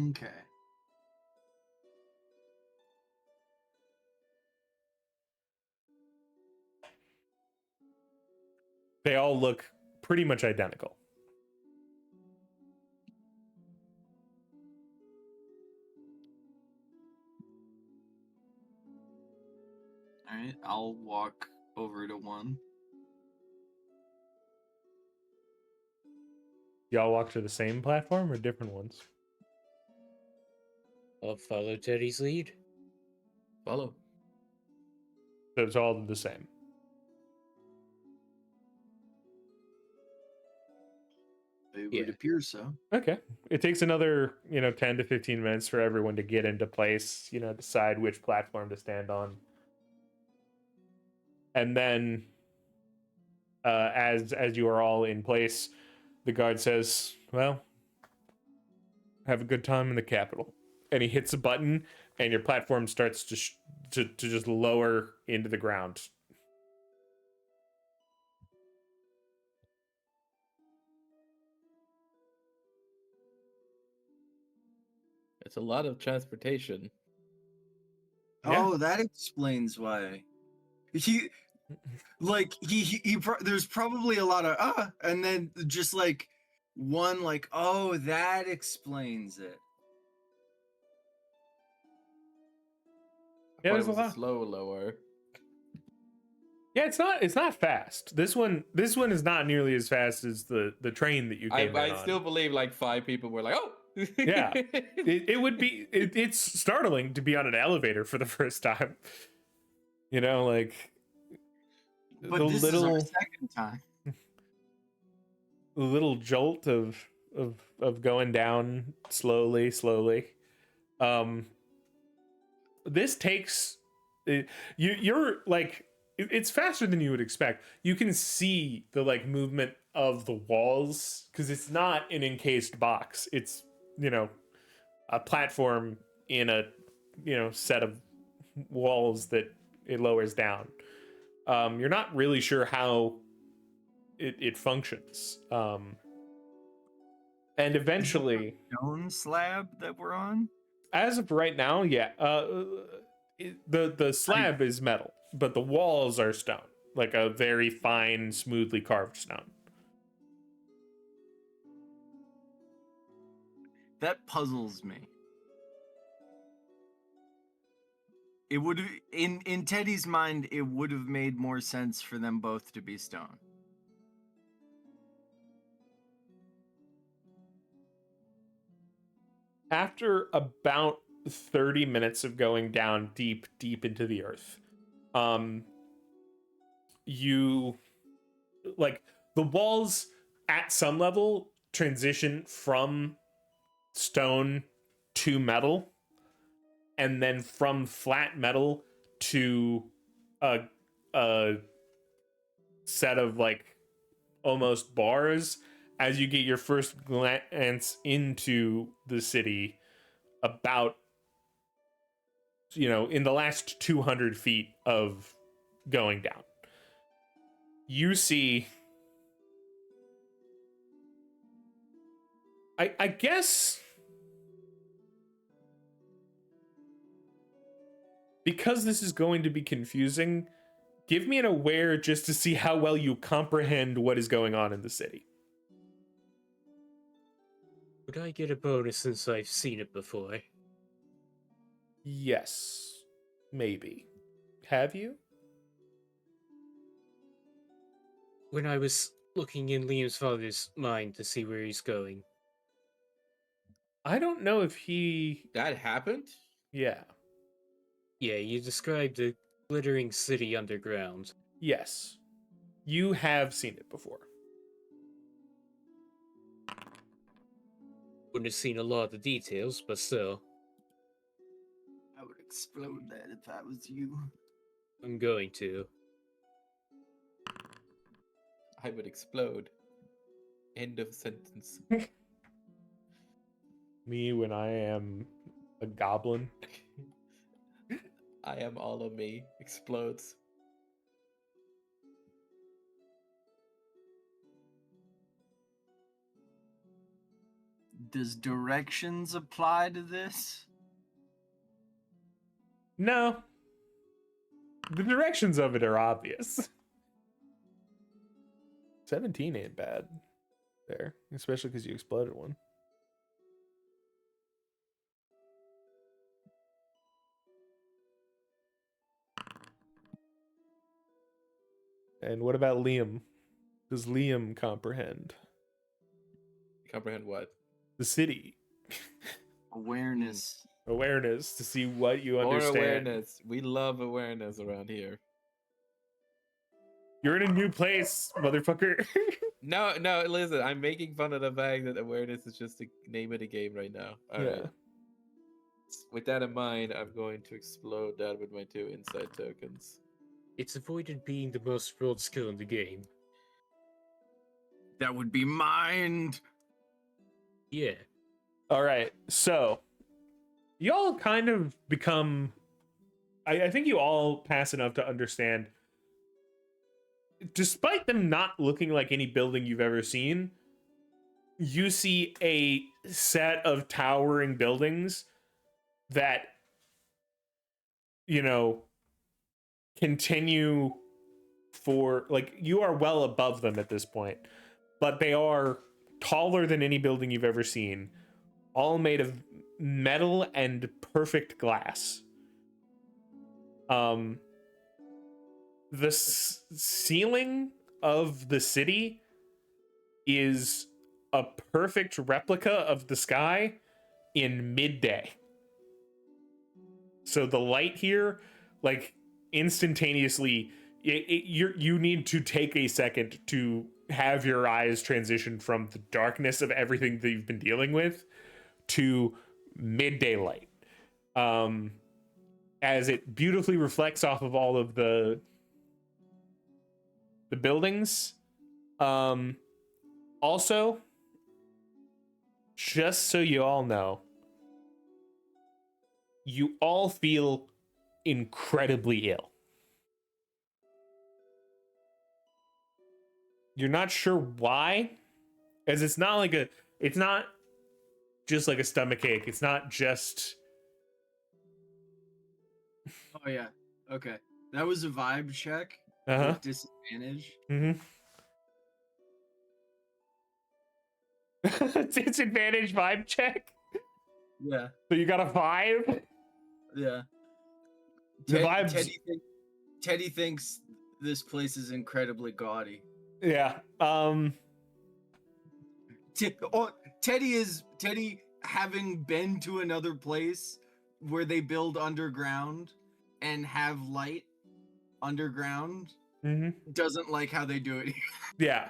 Okay. They all look pretty much identical. All right, I'll walk over to one. Y'all walk to the same platform or different ones? I'll follow Teddy's lead. Follow. So it's all the same. It Yeah. would appear so. Okay. It takes another, 10 to 15 minutes for everyone to get into place, decide which platform to stand on. And then as you are all in place, the guard says, well, have a good time in the capital. And he hits a button and your platform starts to just lower into the ground. It's a lot of transportation. Yeah. Oh, that explains why. He there's probably a lot of and then just like one like, oh, that explains it. I Yeah, thought there's it a was lot. a slow lower. Yeah, it's not fast. This one is not nearly as fast as the train that you came in I on. still believe like 5 people were like, oh. Yeah. It would be it's startling to be on an elevator for the first time. Like But the this is our second time. little jolt of going down slowly. this takes you're like it's faster than you would expect. You can see the like movement of the walls because it's not an encased box. It's, you know, a platform in a, you know, set of walls that it lowers down. You're not really sure how it functions. And eventually, Stone slab that we're on. as of right now, yeah, the slab is metal, but the walls are stone, like a very fine, smoothly carved stone. That puzzles me. It would have, in Teddy's mind, it would have made more sense for them both to be stone. After about 30 minutes of going down deep into the earth, you, like, the walls at some level transition from stone to metal, and then from flat metal to a set of like almost bars as you get your first glance into the city, about, you know, in the last 200 feet of going down. You see, I guess, because this is going to be confusing, give me an aware just to see how well you comprehend what is going on in the city. Would I get a bonus since I've seen it before? Yes, maybe. Have you? When I was looking in Liam's father's mind to see where he's going. I don't know if he... That happened? Yeah. Yeah, you described a glittering city underground. Yes. You have seen it before. Wouldn't have seen a lot of the details, but still. I would explode that if I was you. I'm going to. I would explode. End of sentence. Me when I am a goblin. I am all of me. Explodes. Does directions apply to this? No. The directions of it are obvious. 17 ain't bad there, especially because you exploded one. And what about Liam? Does Liam comprehend Comprehend what? the city? Awareness. Awareness to see what you More understand. awareness. We love awareness around here. You're in a new place, motherfucker. No, listen, I'm making fun of the fact that awareness is just the name of the game right now. All right. Yeah. With that in mind, I'm going to explode that with my 2 insight tokens. It's avoided being the most broad skill in the game. That would be mind. Yeah. All right, so y'all kind of become. I think you all pass enough to understand. Despite them not looking like any building you've ever seen, you see a set of towering buildings that, you know, continue for, like, you are well above them at this point, but they are taller than any building you've ever seen, all made of metal and perfect glass. The ceiling of the city is a perfect replica of the sky in midday. So the light here, like, instantaneously, you need to take a second to have your eyes transition from the darkness of everything that you've been dealing with to midday light. as it beautifully reflects off of all of the buildings. Also, just so you all know, you all feel incredibly ill. You're not sure why, as it's not just like a stomach ache. It's not just Oh yeah. Okay. That was a vibe check with disadvantage. Mm-hmm. Disadvantage vibe check. Yeah. So you got a 5. Yeah. The vibes. Teddy thinks this place is incredibly gaudy. Yeah. Teddy having been to another place where they build underground and have light underground Mm-hmm. doesn't like how they do it. Yeah.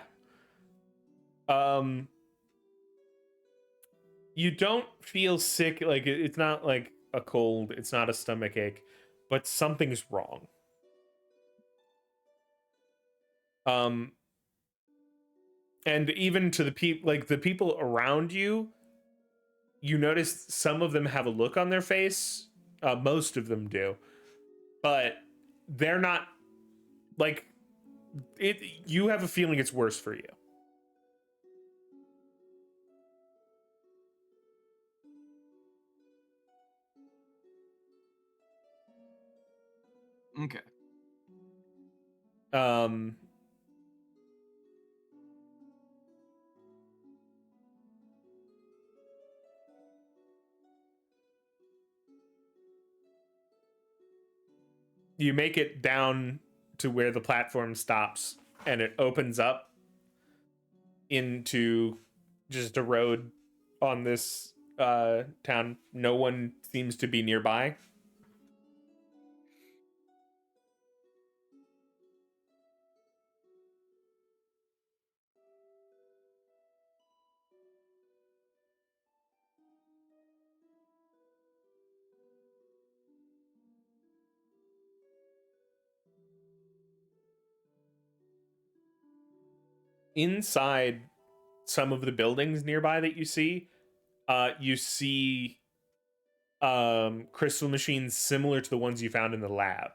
You don't feel sick. Like it's not like a cold. It's not a stomach ache, but something's wrong. And even to the people, like the people around you, you notice some of them have a look on their face. Most of them do, but they're not like it. You have a feeling it's worse for you. Okay. You make it down to where the platform stops, and it opens up into just a road on this town. No one seems to be nearby. Inside some of the buildings nearby that you see crystal machines similar to the ones you found in the lab,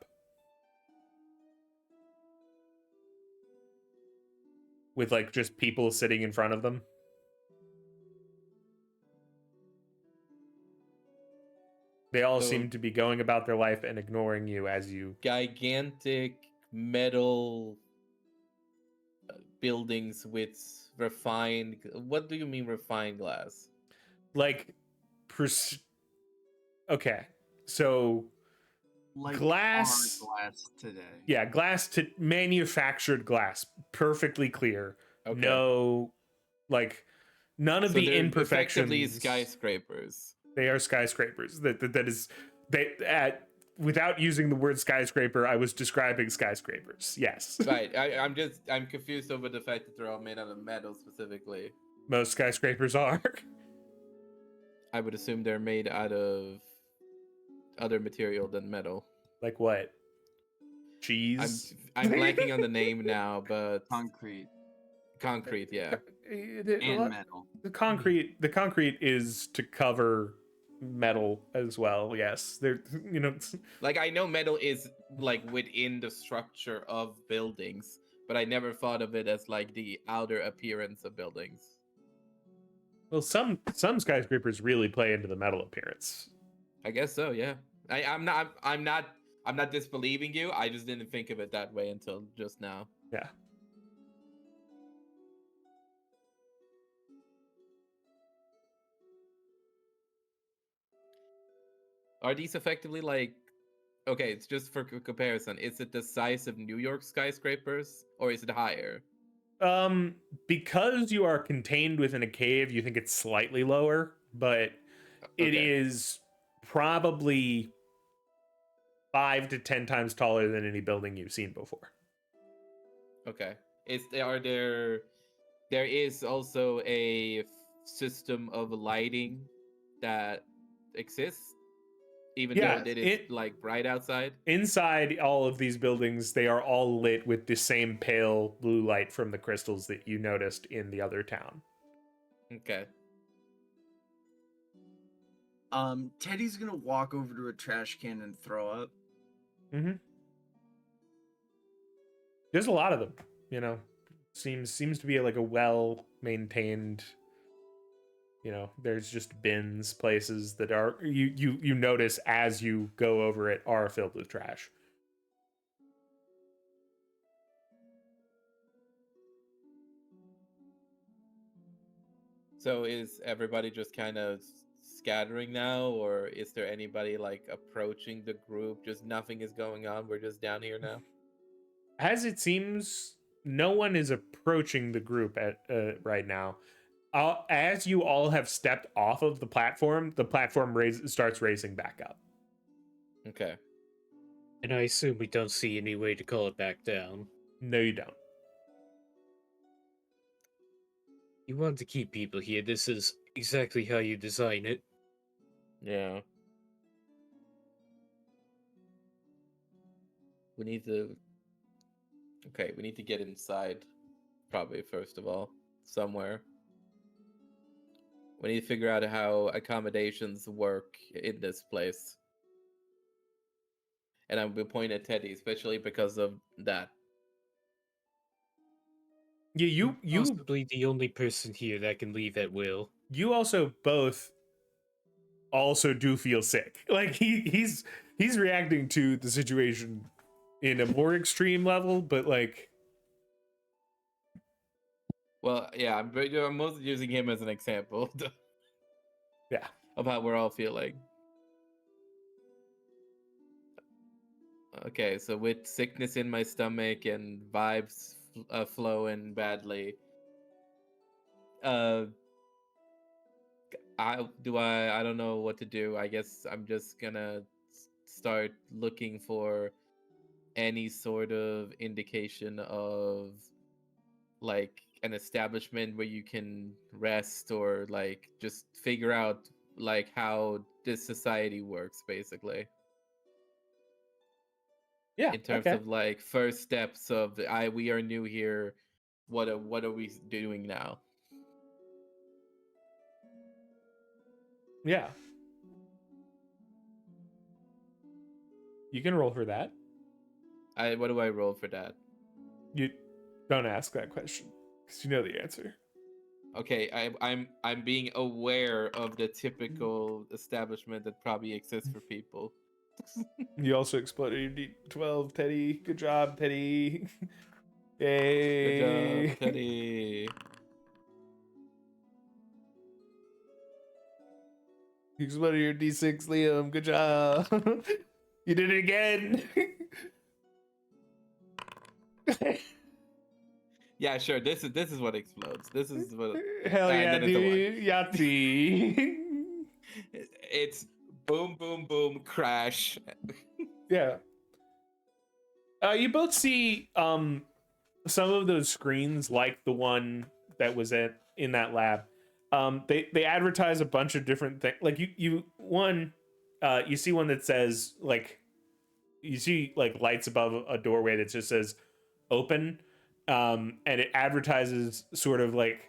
with like just people sitting in front of them. They all seem to be going about their life and ignoring you as you... Gigantic metal buildings with refined... What do you mean refined glass? Like... Okay, so... Like glass... glass today. Yeah, manufactured glass. Perfectly clear. Okay. No... Like... None of So the they're imperfections... effectively skyscrapers. They are skyscrapers. That is... Without using the word skyscraper, I was describing skyscrapers. Yes. Right. I'm confused over the fact that they're all made out of metal specifically. Most skyscrapers are. I would assume they're made out of other material than metal. Like what? Cheese? I'm blanking on the name now, but Concrete, yeah. and metal. The concrete is to cover metal as well. Yes, they're Like I know metal is like within the structure of buildings, but I never thought of it as like the outer appearance of buildings. Well, some skyscrapers really play into the metal appearance. I guess so. Yeah. I'm not disbelieving you. I just didn't think of it that way until just now. Yeah. Are these effectively like, okay, it's just for comparison, is it the size of New York skyscrapers or is it higher? Because you are contained within a cave, you think it's slightly lower, but it is probably 5 to 10 times taller than any building you've seen before. Okay. There is also a system of lighting that exists even Yeah, though it is like bright outside. inside all of these buildings, they are all lit with the same pale blue light from the crystals that you noticed in the other town. Okay. Teddy's gonna walk over to a trash can and throw up. Mm-hmm. There's a lot of them, you know. Seems to be like a well maintained. You know, there's just bins, places that are you notice as you go over it are filled with trash. So is everybody just kind of scattering now, or is there anybody like approaching the group? Just nothing is going on. We're just down here now. As it seems, no one is approaching the group at right now. As you all have stepped off of the platform starts racing back up. Okay. And I assume we don't see any way to call it back down. No, you don't. You want to keep people here. This is exactly how you design it. Yeah. We need to. Okay, we need to get inside, probably first of all, somewhere. We need to figure out how accommodations work in this place. And I'm pointing at Teddy, especially because of that. Yeah, you Possibly the only person here that can leave at will. you also both also do feel sick. Like he's reacting to the situation in a more extreme level, but like Well, yeah, I'm mostly using him as an example yeah. of how we're all feeling. Okay, so with sickness in my stomach and vibes flowing badly, I don't know what to do. I guess I'm just gonna start looking for any sort of indication of like an establishment where you can rest, or like just figure out like how this society works, basically. Yeah. In terms Okay. of like first steps of we are new here. What are we doing now? Yeah. You can roll for that. What do I roll for that? You don't ask that question because you know the answer. Okay, I'm being aware of the typical establishment that probably exists for people. You also exploded your D12, Teddy. Good job, Teddy. Yay. Good job, Teddy. You exploded your D6, Liam. Good job. You did it again. Yeah, sure. This is what explodes. This is what. Hell and yeah, then it's a one. dude. Yahtzee. It's boom, boom, boom, crash. Yeah. You both see some of those screens, like the one that was in that lab. They advertise a bunch of different things. Like you see one that says like, you see like lights above a doorway that just says open, and it advertises sort of like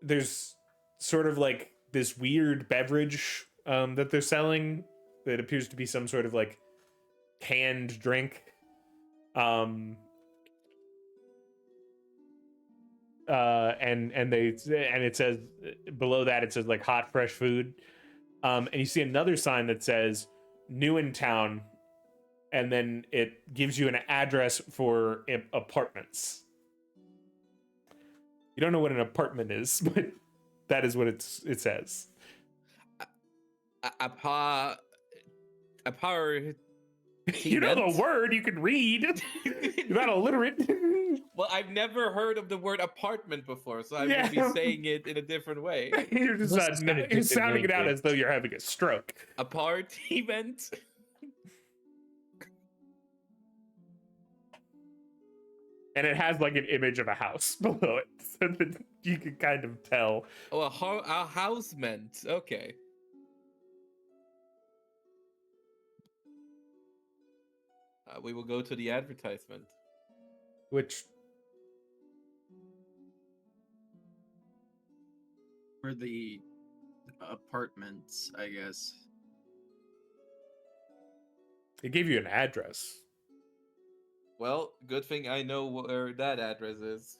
there's sort of like this weird beverage that they're selling that appears to be some sort of like canned drink. And it says below that, it says like hot fresh food. And you see another sign that says new in town, and then it gives you an address for apartments. You don't know what an apartment is, but that is what it says. You know the word, you can read. You're not illiterate. Well, I've never heard of the word apartment before, so I would be saying it in a different way. You're just you're sounding it out as though you're having a stroke. Apartment. And it has like an image of a house below it, so that you can kind of tell. Oh, a housement. Okay. We will go to the advertisement. Which For the apartments, I guess. it gave you an address. Well, good thing I know where that address is.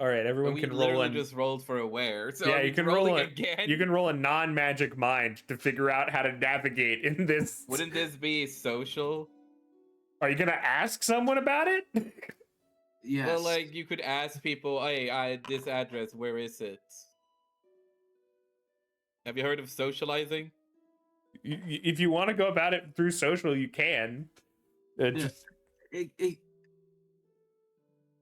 All right, everyone We can roll literally in. just rolled for a where. So Yeah, are you we can roll rolling it. again. You can roll a non-magic mind to figure out how to navigate in this. Wouldn't this be social? Are you gonna ask someone about it? Yes. Well, like you could ask people, "Hey, this address, where is it?" Have you heard of socializing? If you want to go about it through social, you can. Yeah. Just It,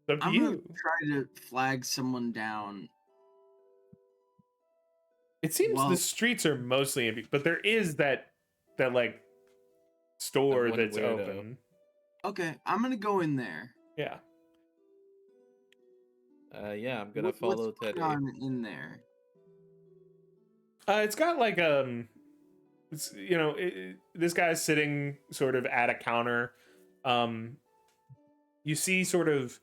up to I'm gonna you. try to flag someone down. It seems Well- the streets are mostly empty, but there is that like store one that's weirdo. open. Okay, I'm gonna go in there. Yeah. Yeah, I'm gonna What's follow going Teddy. on in there? It's got like it's, you know, this guy's sitting sort of at a counter. You see sort of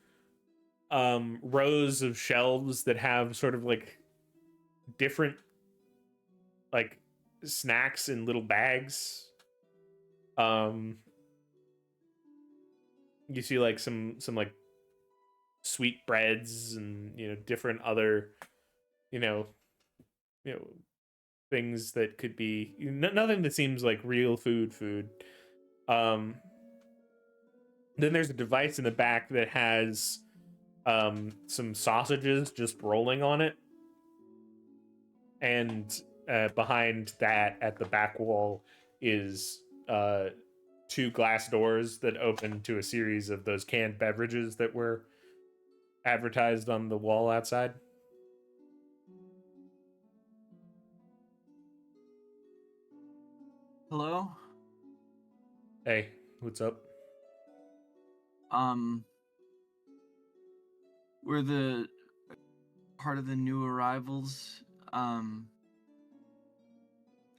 rows of shelves that have sort of like different like snacks in little bags. You see like some like sweet breads and, you know, different other, you know things that could be nothing that seems like real food. Then there's a device in the back that has some sausages just rolling on it, and behind that at the back wall is two glass doors that open to a series of those canned beverages that were advertised on the wall outside. Hello? Hey, what's up? We're the part of the new arrivals. Oh,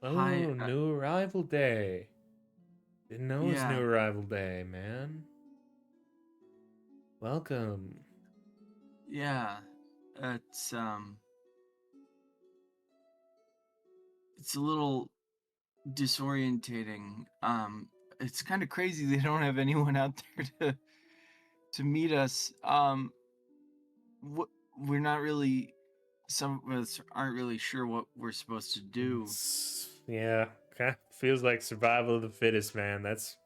Hi, new arrival day. Didn't know it's yeah. new arrival day, man. Welcome. Yeah, it's a little disorientating. It's kind of crazy they don't have anyone out there to meet us. We're not really. Some of us aren't really sure what we're supposed to do. Yeah, kind of feels like survival of the fittest, man. That's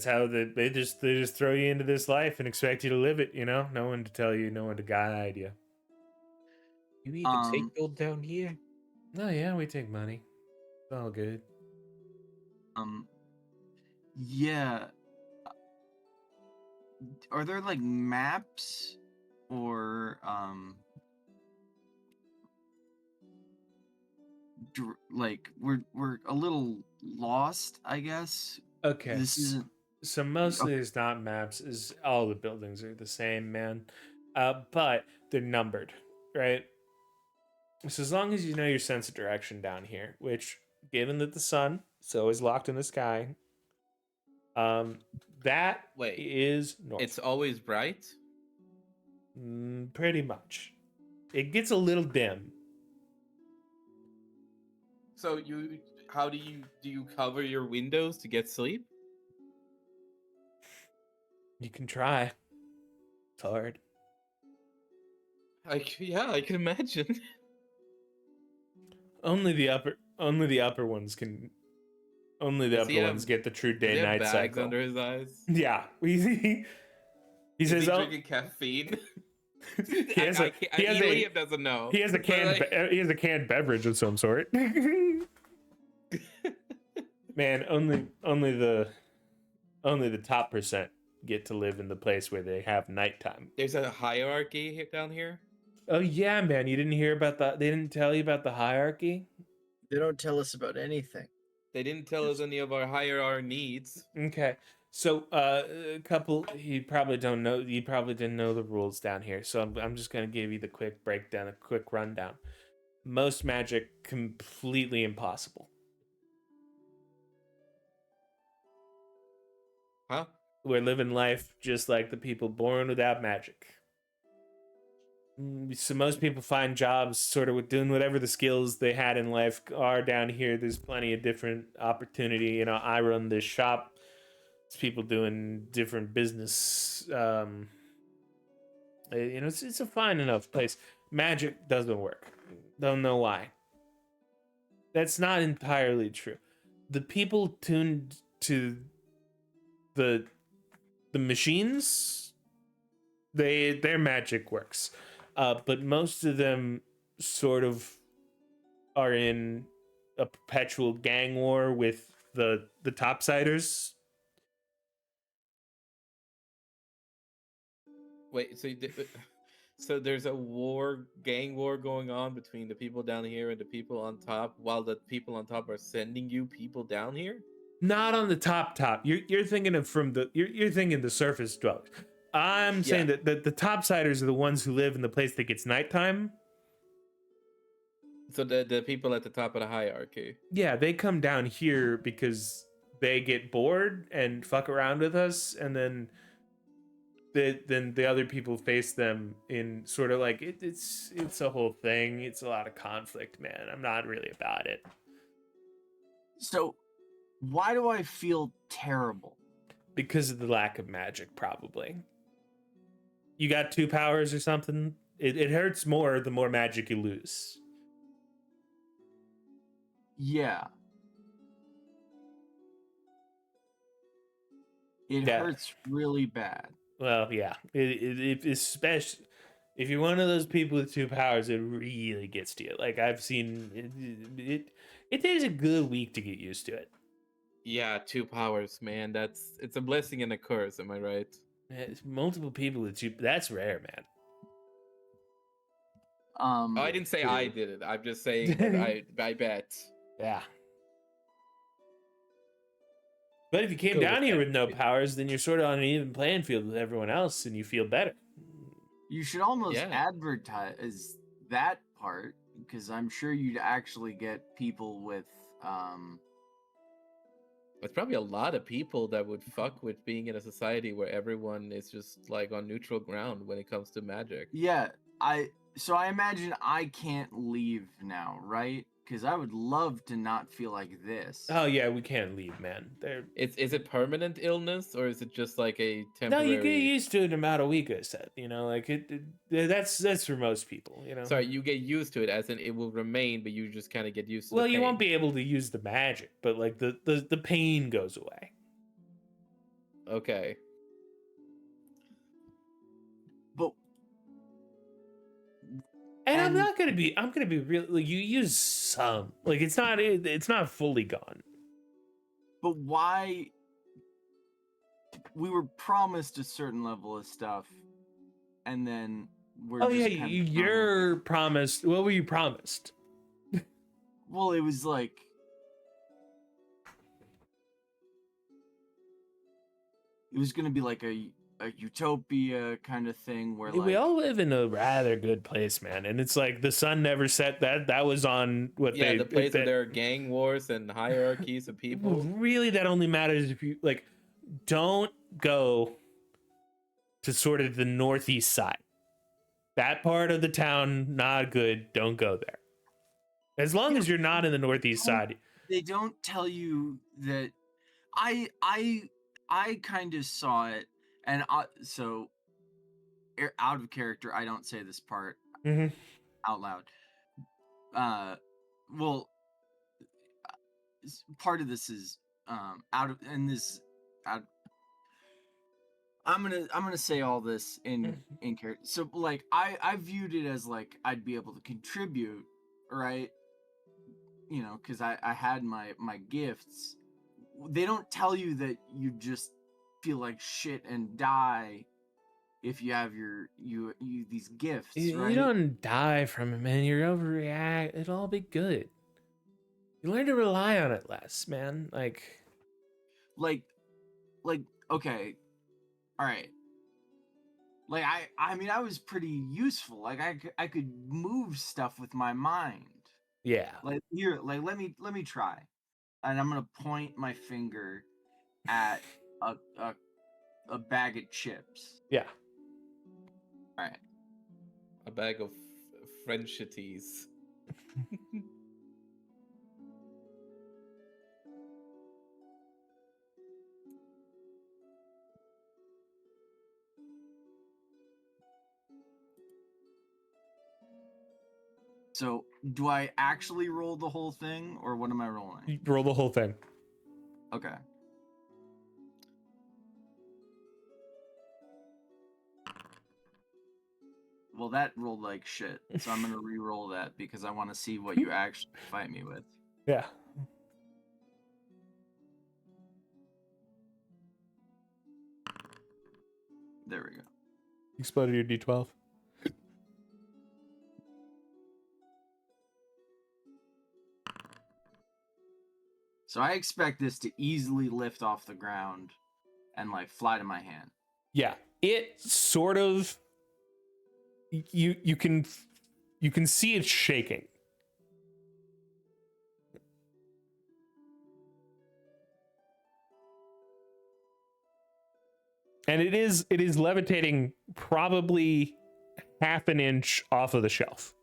how they just throw you into this life and expect you to live it. You know, no one to tell you, no one to guide you. You even take gold down here? Oh yeah, we take money. It's all good. Yeah. Are there like maps or like we're a little lost, I guess. Okay. This isn't. So mostly it's not maps, is all the buildings are the same, man. But they're numbered, right? So as long as you know your sense of direction down here, which given that the sun is always locked in the sky, that Wait, is north. It's always bright. Pretty much. It gets a little dim. So how do you cover your windows to get sleep? You can try. It's hard. I can imagine. Only the upper ones can. Only the Does he upper have- ones get the true Does he day have night bags cycle. under his eyes? Yeah, he Is says, he "Oh, drinking caffeine? he has a Liam doesn't know. he has a But, canned like- he has a canned beverage of some sort." Man, only the top percent get to live in the place where they have nighttime. There's a hierarchy down here. Oh yeah, man, you didn't hear about that? They didn't tell you about the hierarchy? They don't tell us about anything. They didn't tell us any of our needs. Okay. So, a couple. You probably don't know. You probably didn't know the rules down here. So I'm just gonna give you the quick breakdown, a quick rundown. most magic completely impossible. Huh? We're living life just like the people born without magic. So most people find jobs sort of with doing whatever the skills they had in life are down here. There's plenty of different opportunity. You know, I run this shop. It's people doing different business. You know, it's a fine enough place. Magic doesn't work. Don't know why. That's not entirely true. The people tuned to the machines, their magic works. But most of them sort of are in a perpetual gang war with the topsiders. Wait, so there's a gang war going on between the people down here and the people on top, while the people on top are sending you people down here? Not on the top. You're thinking of you're thinking the surface dwellers. I'm saying that the topsiders are the ones who live in the place that gets nighttime. So the people at the top of the hierarchy. Yeah, they come down here because they get bored and fuck around with us, and then the other people face them in sort of like it's a whole thing. It's a lot of conflict, man. I'm not really about it. So, why do I feel terrible? Because of the lack of magic, probably. You got 2 powers or something? It hurts more the more magic you lose. Yeah. It Yeah. hurts really bad. Well, yeah. It especially if you're one of those people with 2 powers, it really gets to you. Like I've seen it takes a good week to get used to it. Yeah, 2 powers, man. It's a blessing and a curse, am I right? It's multiple people with 2. That's rare, man. Oh, I didn't say I dude. did it. I'm just saying that I bet. Yeah. But if you came Go down with here that. with no powers, then you're sort of on an even playing field with everyone else, and you feel better. You should almost Yeah. advertise that part, because I'm sure you'd actually get people with There's probably a lot of people that would fuck with being in a society where everyone is just like on neutral ground when it comes to magic. yeah, I imagine I can't leave now, right? Because I would love to not feel like this. Oh yeah, we can't leave, man. Is it permanent illness or is it just like a No, temporary? you get used to it in about a week, I said. You know, like that's for most people, you know. Sorry, you get used to it, as in it will remain, but you just kind of get used to. Well, the you won't pain. be able to use the magic, but like the pain goes away. Okay. But And I'm And- gonna be real. Like, you use some, like it's not fully gone. but why? We were promised a certain level of stuff, and then we're Oh just yeah, kind of you're promised. What were you promised? well, it was like it was gonna be like a utopia kind of thing where We like all live in a rather good place, man, and it's like the sun never set. That was on what Yeah, they the place where that- there are gang wars and hierarchies of people. Really, that only matters if you like. Don't go to sort of the northeast side. That part of the town, not good. Don't go there. As long as you're not in the northeast side. they don't tell you that I kind of saw it, and so out of character I don't say this part Mhm. out loud. Well, part of this is out of and this out. I'm gonna say all this in character. So like I viewed it as like I'd be able to contribute, right? You know, because I had my gifts. They don't tell you that you just feel like shit and die if you have you these gifts, You right? don't die from it, man. You're overreact. It'll all be good. You learn to rely on it less, man. Like like okay, all right. Like I mean I was pretty useful. Like I could move stuff with my mind. Yeah. Like here, like let me try, and I'm gonna point my finger at a bag of chips. Yeah. All right. A bag of Frenchities. So do I actually roll the whole thing, or what am I rolling? You roll the whole thing. Okay. Well, that rolled like shit, so I'm gonna re-roll that because I want to see what you actually fight me with. Yeah. There we go. Exploded your D12. So I expect this to easily lift off the ground and like fly to my hand. Yeah. It sort of you can see it shaking. And it is levitating probably half an inch off of the shelf.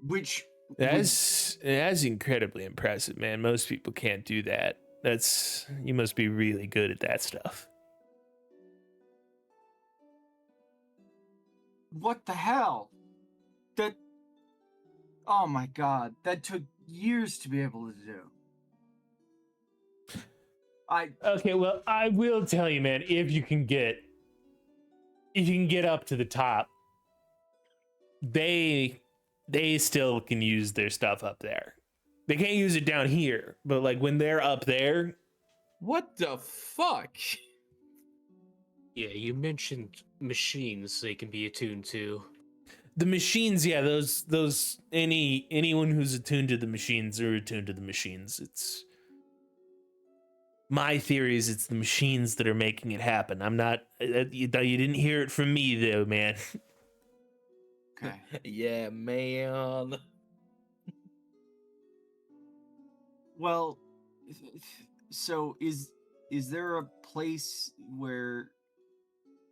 Which That's incredibly impressive, man. Most people can't do that. You must be really good at that stuff. what the hell? That oh my god, that took years to be able to do. Okay, well, I will tell you, man, if you can get up to the top, they still can use their stuff up there. They can't use it down here, but like when they're up there, What the fuck? Yeah, you mentioned machines they can be attuned to. the machines, yeah, those anyone who's attuned to the machines are attuned to the machines. It's my theory is it's the machines that are making it happen. I'm not you didn't hear it from me though, man. Okay. Yeah, man. Well, so is there a place where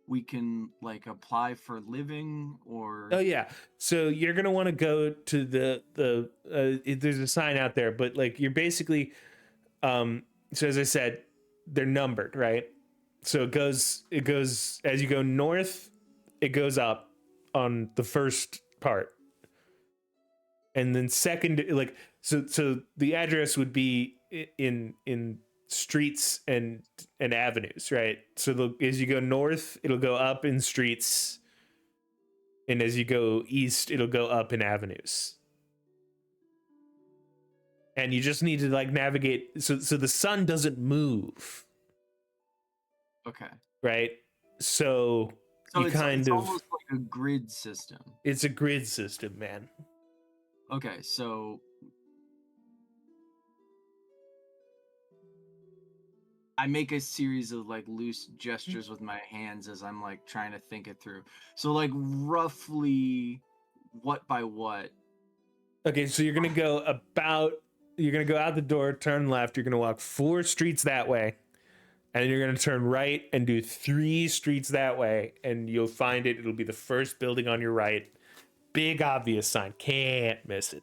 we can like apply for living or Oh yeah. So you're gonna want to go to there's a sign out there, but like you're basically, so as I said, they're numbered, right? So it goes as you go north, it goes up on the first part, and then second, like so the address would be in streets and avenues, right? So as you go north, it'll go up in streets, and as you go east, it'll go up in avenues. And you just need to like navigate so the sun doesn't move, okay. right? So So you it's kind of almost like a grid system. it's a grid system, man. Okay, so I make a series of like loose gestures with my hands as I'm like trying to think it through. So like roughly what by what? Okay, so you're gonna go out the door, turn left, you're gonna walk 4 streets that way, and then you're gonna turn right and do 3 streets that way, and you'll find it. It'll be the first building on your right. Big obvious sign. Can't miss it.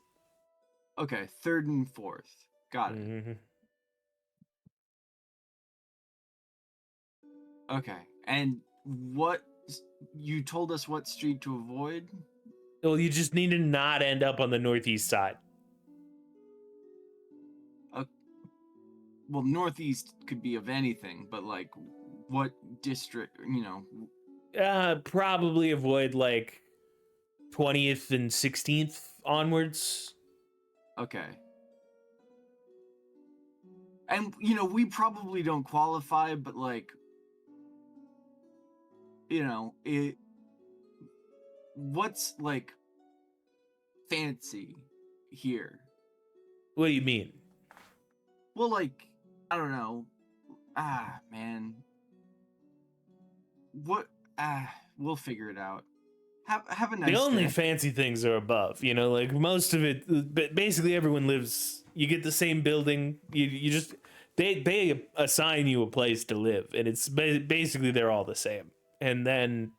Okay, third and fourth. Got it. Mhm. Okay. And what you told us what street to avoid? Well, you just need to not end up on the northeast side. Well, northeast could be of anything, but like what district, Probably avoid like 20th and 16th onwards. Okay. And we probably don't qualify, but like what's like fancy here? What do you mean? Well, like I don't know. Man. What we'll figure it out. Have a nice The only day. fancy things are above, you know, like most of it, but basically everyone lives, you get the same building, you just, they assign you a place to live, and it's basically they're all the same. And then,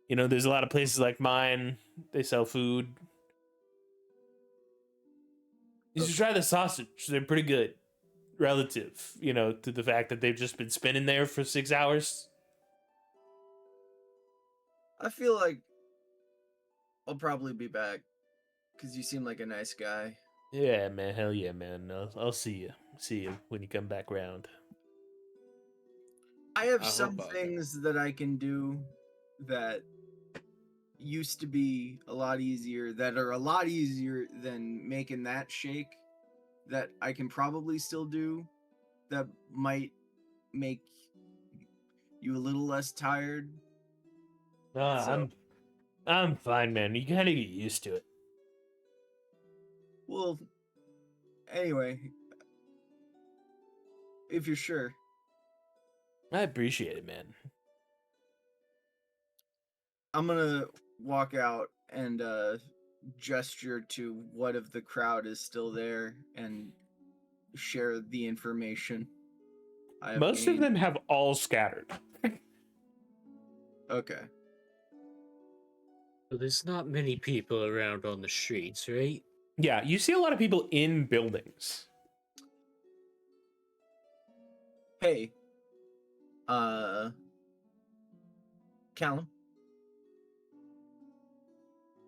you know, there's a lot of places like mine, they sell food. You should try the sausage, they're pretty good, relative, you know, to the fact that they've just been spinning there for 6 hours. I feel like I'll probably be back because you seem like a nice guy. Yeah, man, hell yeah, man. I'll see you when you come back round. I have I some hope I- things that I can do that used to be a lot easier, that are a lot easier than making that shake, that I can probably still do, that might make you a little less tired. Nah, So- I'm fine, man. You gotta get used to it. Well, anyway, if you're sure. I appreciate it, man. I'm gonna walk out and gesture to what of the crowd is still there and share the information. I have Most of gained. them have all scattered. Okay. So there's not many people around on the streets, right? Yeah, you see a lot of people in buildings. Hey, Callum,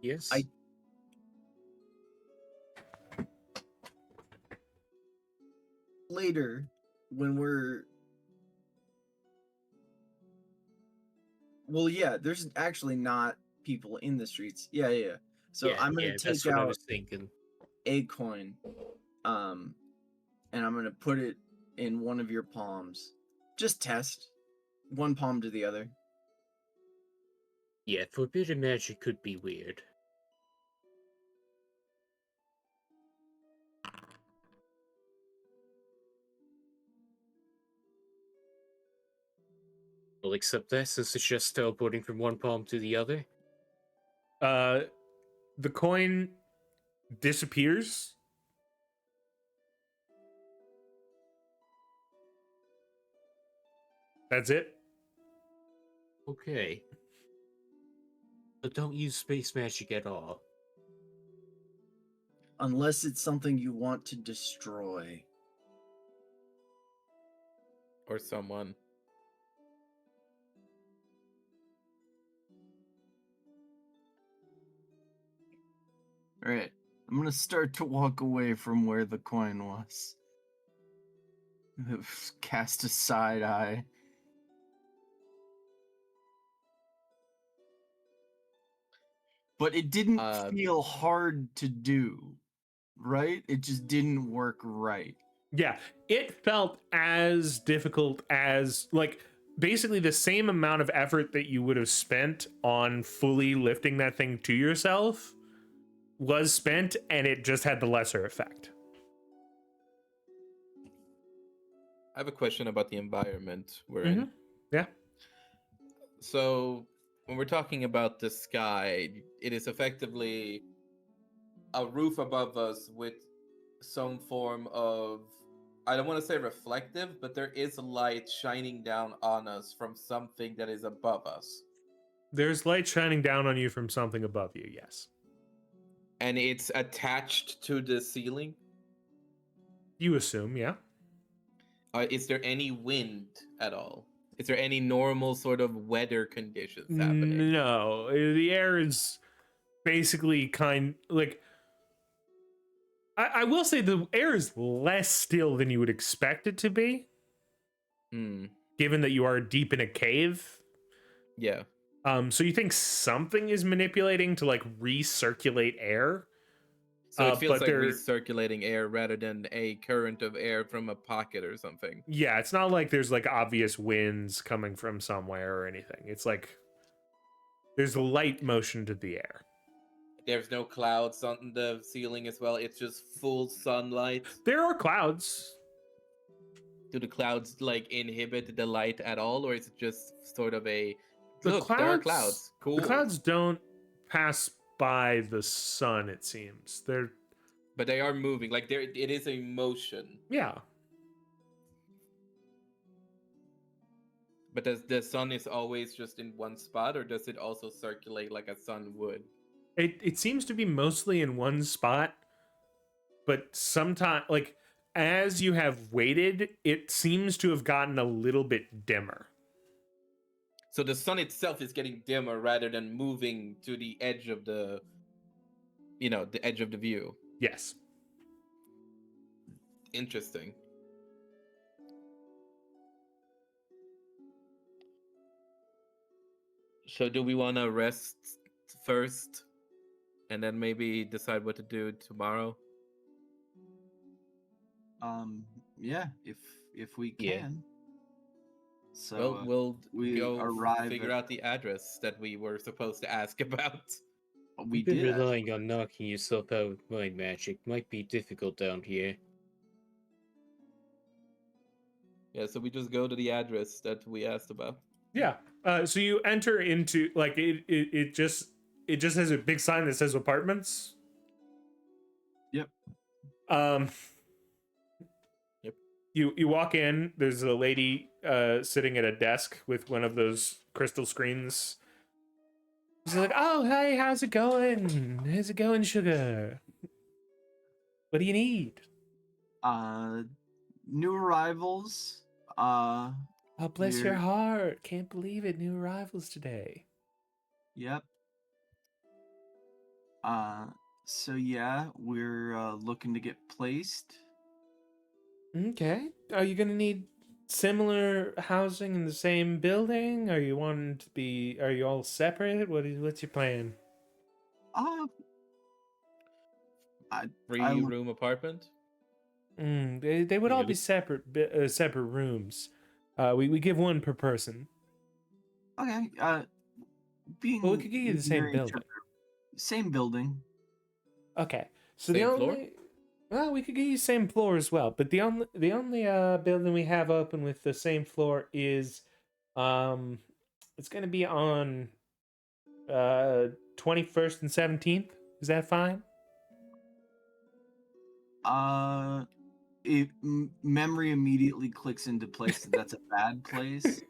Yes. later when we're yeah, there's actually not people in the streets. Yeah. So I'm gonna that's take what I out was thinking. a coin, and I'm gonna put it in one of your palms. Just test one palm to the other. Yeah, forbidden magic could be weird. Well, except that since it's just teleporting from one palm to the other. The coin disappears. That's it. Okay. But don't use space magic at all. Unless it's something you want to destroy. Or someone. All right, I'm gonna start to walk away from where the coin was. Cast a side eye. But it didn't feel hard to do, right? It just didn't work right. Yeah, it felt as difficult as, like, basically the same amount of effort that you would have spent on fully lifting that thing to yourself was spent, and it just had the lesser effect. I have a question about the environment we're in. Yeah. So, when we're talking about the sky, it is effectively a roof above us with some form of, I don't want to say reflective, but there is light shining down on us from something that is above us. There's light shining down on you from something above you, yes. And it's attached to the ceiling. You assume, yeah. Is there any wind at all? Is there any normal sort of weather conditions happening? No, the air is basically I will say the air is less still than you would expect it to be, given that you are deep in a cave. Yeah. So you think something is manipulating to like recirculate air? So it feels but like they're- recirculating air rather than a current of air from a pocket or something. Yeah, it's not like there's like obvious winds coming from somewhere or anything. It's like there's light motion to the air. There's no clouds on the ceiling as well. It's just full sunlight. There are clouds. Do the clouds like inhibit the light at all, or is it just sort of a The Look, there are clouds. Cool. The clouds don't pass by the sun, it seems. They're But they are moving. Like there, it is a motion. yeah. But does the sun is always just in one spot, or does it also circulate like a sun would? It seems to be mostly in one spot, but sometimes like as you have waited, it seems to have gotten a little bit dimmer. So the sun itself is getting dimmer rather than moving to the edge of the, the edge of the view. Yes. Interesting. So do we want to rest first and then maybe decide what to do tomorrow? Yeah, if we Yeah. can. So Well, we'll we go arrive figure at- out the address that we were supposed to ask about. we You've been did. relying on knocking yourself out with mind magic. Might be difficult down here. Yeah, so we just go to the address that we asked about. Yeah. So you enter into like it just has a big sign that says apartments. Yep. Yep. You walk in, there's a lady sitting at a desk with one of those crystal screens. She's like, "Oh, hey, how's it going? How's it going, sugar? What do you need?" New arrivals. Oh, bless your We're- heart. Can't believe it. New arrivals today. Yep. So yeah, we're looking to get placed. Okay. Are you gonna need similar housing in the same building? Are you wanting to be? Are you all separate? What's your plan? Free I- room apartment? They would all be Really? separate rooms. We give one per person. Okay. Being Well, we could give you the same near each building. other- Same building. Okay. So Same the floor? only well, we could give you same floor as well, but the only building we have open with the same floor is it's gonna be on 21st and 17th. Is that fine? Memory immediately clicks into place that that's a bad place.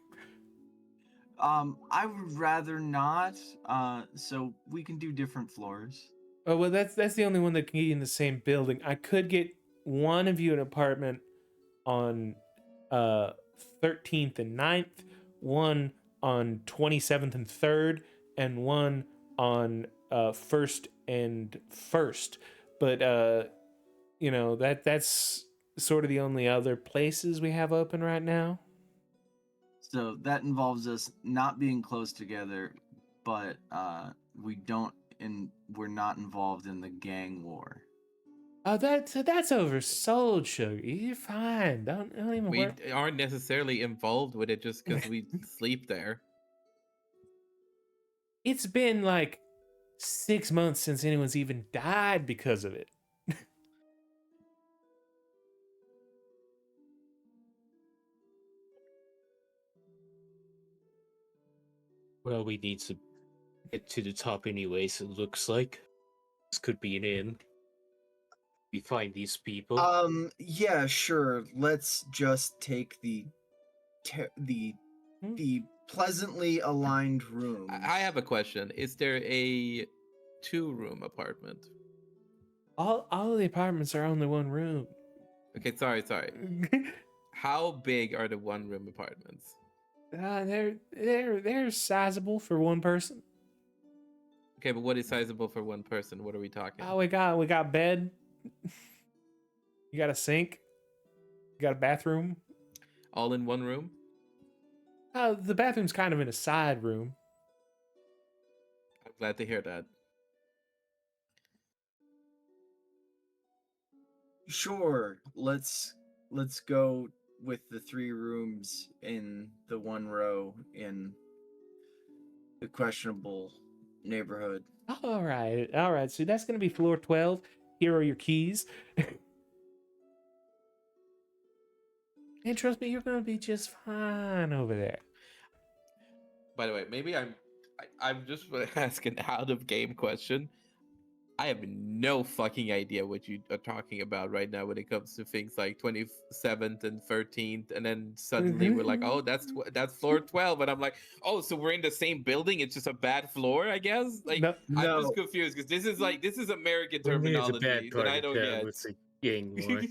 I would rather not. So we can do different floors. Oh well, that's the only one that can get you in the same building. I could get one of you an apartment on 13th and 9th, one on 27th and 3rd, and one on 1st and 1st. But that's sort of the only other places we have open right now. So that involves us not being close together, but we're not involved in the gang war. Oh, that's oversold, sugar. You're fine. Don't even We worry. aren't necessarily involved with it just because we sleep there. It's been like 6 months since anyone's even died because of it. Well, we need to get to the top anyways, it looks like. This could be an inn. We find these people. Yeah, sure. Let's just take the Hmm. pleasantly aligned rooms. I have a question. Is there a 2-room apartment? All of the apartments are only one room. Okay, sorry. How big are the 1-room apartments? They're sizable for one person. Okay, but what is sizable for one person? What are we talking? Oh, we got bed. You got a sink. You got a bathroom. All in one room? The bathroom's kind of in a side room. I'm glad to hear that. Sure. Let's go with the 3 rooms in the 1 row in the questionable neighborhood. All right. So that's gonna be floor 12. Here are your keys. And trust me, you're gonna be just fine over there. by the way, maybe I'm just gonna ask an out of game question. I have no fucking idea what you are talking about right now when it comes to things like 27th and 13th, and then suddenly we're like, oh, that's floor 12, and I'm like, oh, so we're in the same building. It's just a bad floor, I guess. Like, No, I'm No. just confused because this is American We're near the terminology bad that part I of don't town get. with the gang war.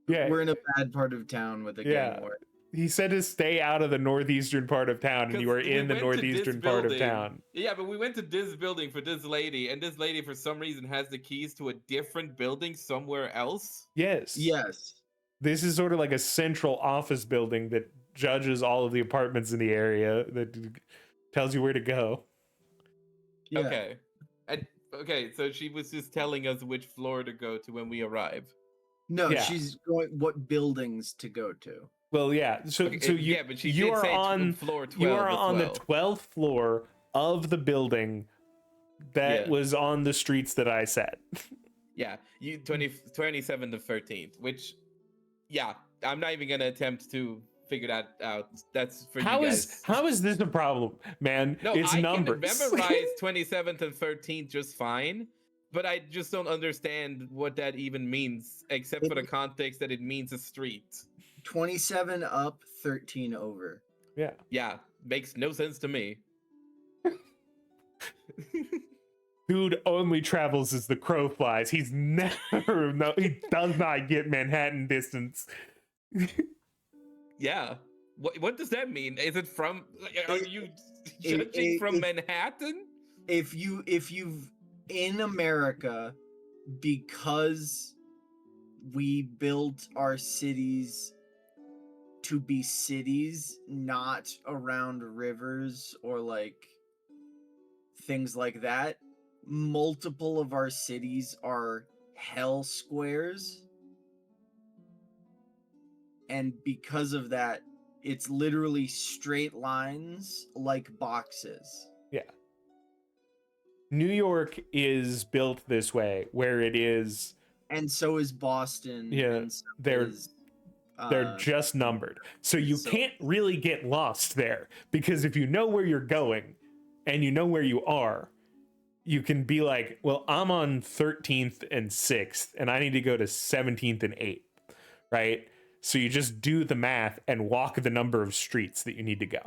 yeah, We're in a bad part of town with a Yeah. gang war. he said to stay out of the northeastern part of town, and you 'Cause are in the we went to this northeastern part of building. town. Yeah, but we went to this building for this lady, and this lady for some reason has the keys to a different building somewhere else. Yes. Yes. This is sort of like a central office building that judges all of the apartments in the area, that tells you where to go. Yeah. Okay. And okay, so she was just telling us which floor to go to when we arrive. No, Yeah. she's going what buildings to go to. Well, yeah. So Okay, so you yeah, but she you did are say on floor 12 you are as on well. the 12th floor of the building that Yeah. was on the streets that I said. Yeah, you 27 to 13th, which, yeah, I'm not even gonna attempt to figure that out. That's for How you is guys. how is this a problem, man? No, It's I numbers. can memorize 27th and 13th just fine, but I just don't understand what that even means, except for the context that it means a street. 27 up, 13 over. Yeah. Yeah, makes no sense to me. Dude only travels as the crow flies. He's never no, he does not get Manhattan distance. Yeah. What does that mean? Is it from? Are you it- judging from it- Manhattan? If you've in America, because we built our cities to be cities, not around rivers or like things like that, multiple of our cities are hell squares. And because of that, it's literally straight lines like boxes. New York is built this way, where it is And so is Boston. Yeah, and so they're- is, they're just numbered. So you so- can't really get lost there, because if you know where you're going and you know where you are, you can be like, well, I'm on 13th and 6th and I need to go to 17th and 8th, right? So you just do the math and walk the number of streets that you need to go.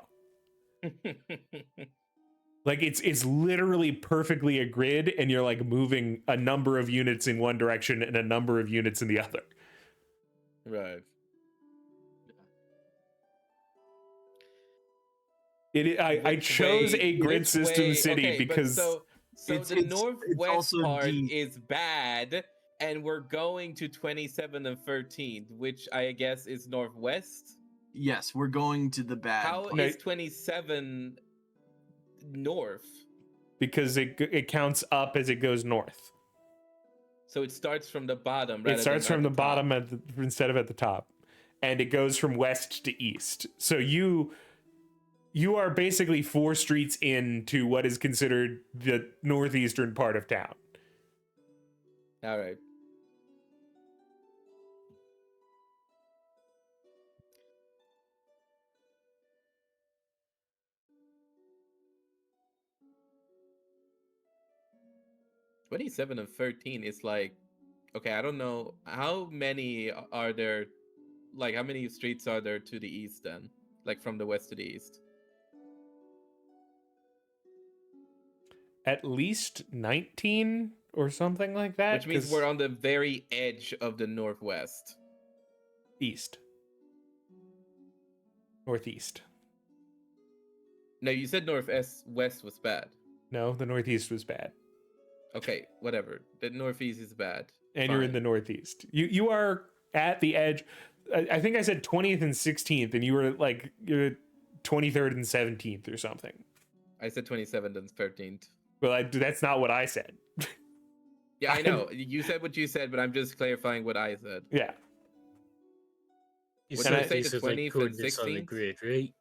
Like it's literally perfectly a grid, and you're like moving a number of units in one direction and a number of units in the other. Right. I chose a grid Which system way- city okay, but because so It's- the it's northwest also part deep. is bad, and we're going to 27 and 13th, which I guess is northwest. Yes, we're going to the bad. How part. No. is 27 north? because it counts up as it goes north. So it starts from the bottom. It starts from the bottom top. instead of at the top, and it goes from west to east. So you are basically 4 streets into what is considered the northeastern part of town. All right. "27 and 13 is like, okay, I don't know how many are there, like how many streets are there to the east then, like from the west to the east? At least 19 or something like that. Which means 'cause we're on the very edge of the northwest. east, northeast. No, you said northwest west was bad. No, the northeast was bad, Okay, whatever. The northeast is bad. and you're in Fine. the northeast. You are at the edge. I think I said 20th and 16th, and you were like you're 23rd and 17th or something. I said 27th and 13th. Well, that's not what I said. Yeah, I know. You said what you said, but I'm just clarifying what I said. Yeah. You What said did I say, this the is like 20th and coordinates on the 16th? grid, right?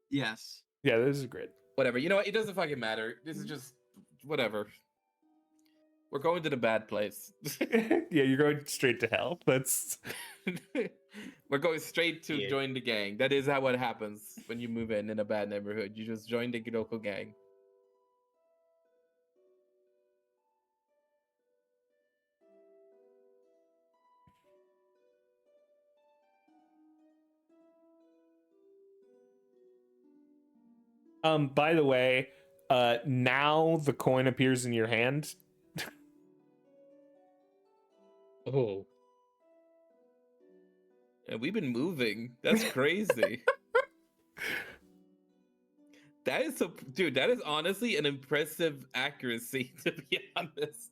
Yes. Yeah, this is great. Whatever. You know what? It doesn't fucking matter. This is just whatever. We're going to the bad place. Yeah, you're going straight to hell. That's We're going straight to Yeah. join the gang. That is how it happens when you move in a bad neighborhood. You just join the local gang. by the way, now the coin appears in your hand. Oh, And we've been moving. That's crazy. That is so, dude. That is honestly an impressive accuracy, to be honest.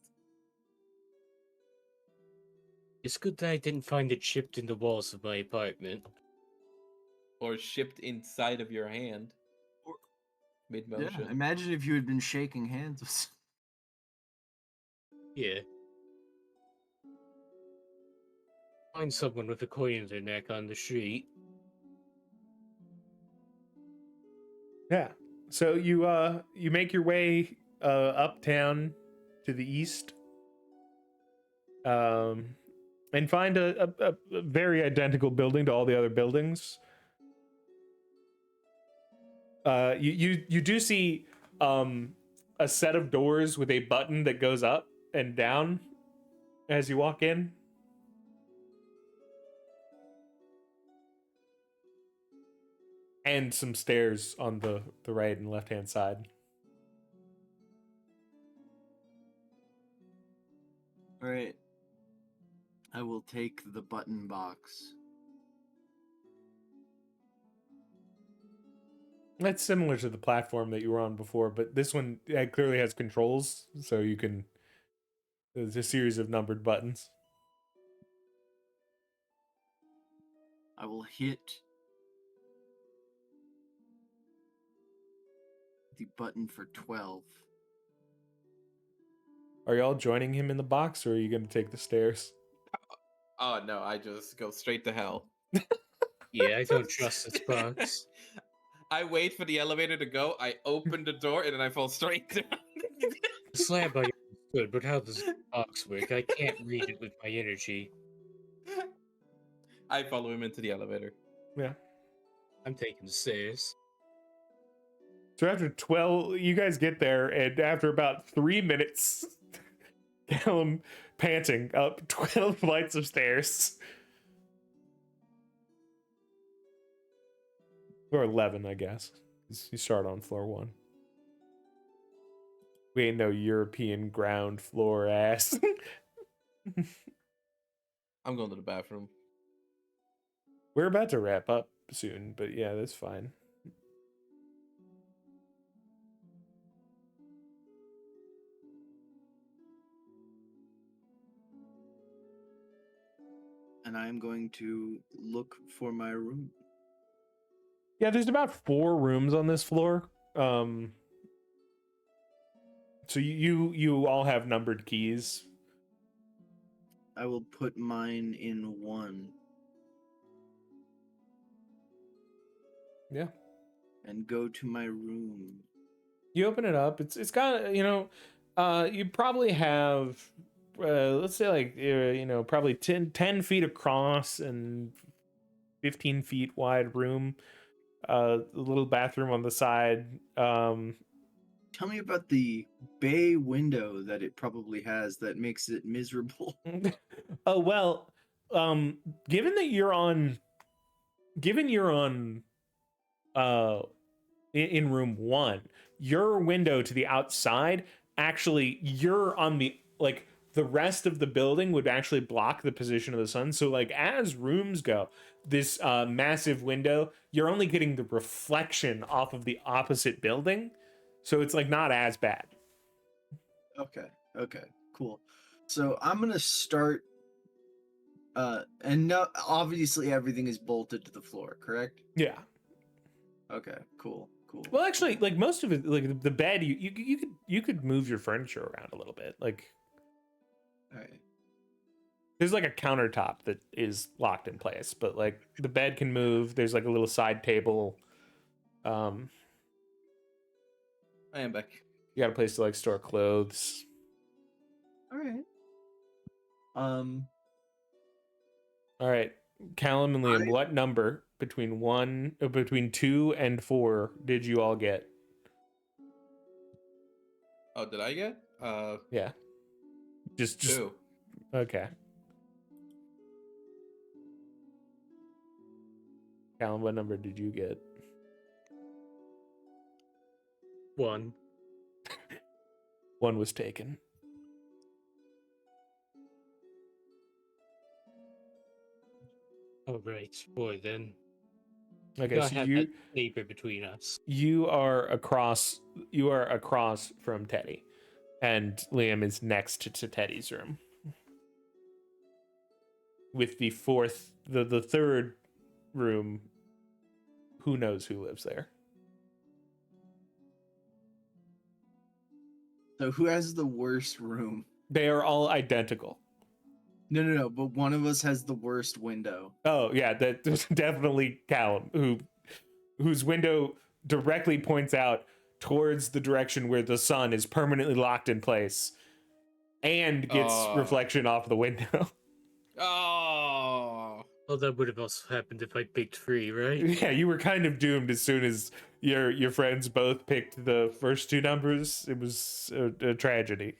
it's good that I didn't find it chipped in the walls of my apartment. Or shipped inside of your hand, Or- mid Yeah, motion. imagine if you had been shaking hands with. Yeah. Find someone with a coin in their neck on the street. Yeah. So you make your way uptown to the east. And find a very identical building to all the other buildings. You do see a set of doors with a button that goes up and down as you walk in. And some stairs on the right and left hand side. All right. I will take the button box. That's similar to the platform that you were on before, but this one clearly has controls, so you can. There's a series of numbered buttons. I will hit the button for 12. Are y'all joining him in the box, or are you going to take the stairs? Oh no, I just go straight to hell. Yeah, I don't trust this box. I wait for the elevator to go. I open the door and then I fall straight down. The slab I understood, but how does the box work? I can't read it with my energy. I follow him into the elevator. Yeah. I'm taking the stairs. So after 12, you guys get there, and after about 3 minutes, Callum panting up 12 flights of stairs. Or 11, I guess. 'Cause you start on floor 1. We ain't no European ground floor ass. I'm going to the bathroom. We're about to wrap up soon, but yeah, that's fine. And I am going to look for my room. Yeah, there's about 4 rooms on this floor. So you all have numbered keys. I will put mine in 1 Yeah. and go to my room. You open it up. It's got, you probably have let's say like probably 10 feet across and 15 feet wide room. A little bathroom on the side. Tell me about the bay window that it probably has that makes it miserable. Oh well, given you're on in room 1, your window to the outside, actually you're on the rest of the building would actually block the position of the sun. So like as rooms go, this massive window, you're only getting the reflection off of the opposite building. So it's like not as bad. Okay, cool. So I'm gonna start and no, obviously everything is bolted to the floor, correct? Yeah. Okay, cool. Well, actually, like most of it, like the bed, you could move your furniture around a little bit. Like All right. there's like a countertop that is locked in place, but like the bed can move. There's like a little side table. I am back. You got a place to like store clothes. All right. All right, Callum and Liam, what number between between 2 and 4 did you all get? Oh, did I get? Yeah, just 2. okay. Callum, what number did you get? 1. 1 was taken. All right, boy. Then Okay, gotta so have that neighbor between us. you are across from Teddy, and Liam is next to Teddy's room. With the third room, who knows who lives there? So who has the worst room? They are all identical. No. But one of us has the worst window. Oh yeah, that's definitely Callum, whose window directly points out towards the direction where the sun is permanently locked in place, and gets reflection off the window. Oh. Well, that would have also happened if I picked 3, right? Yeah, you were kind of doomed as soon as your friends both picked the first 2 numbers. It was a tragedy.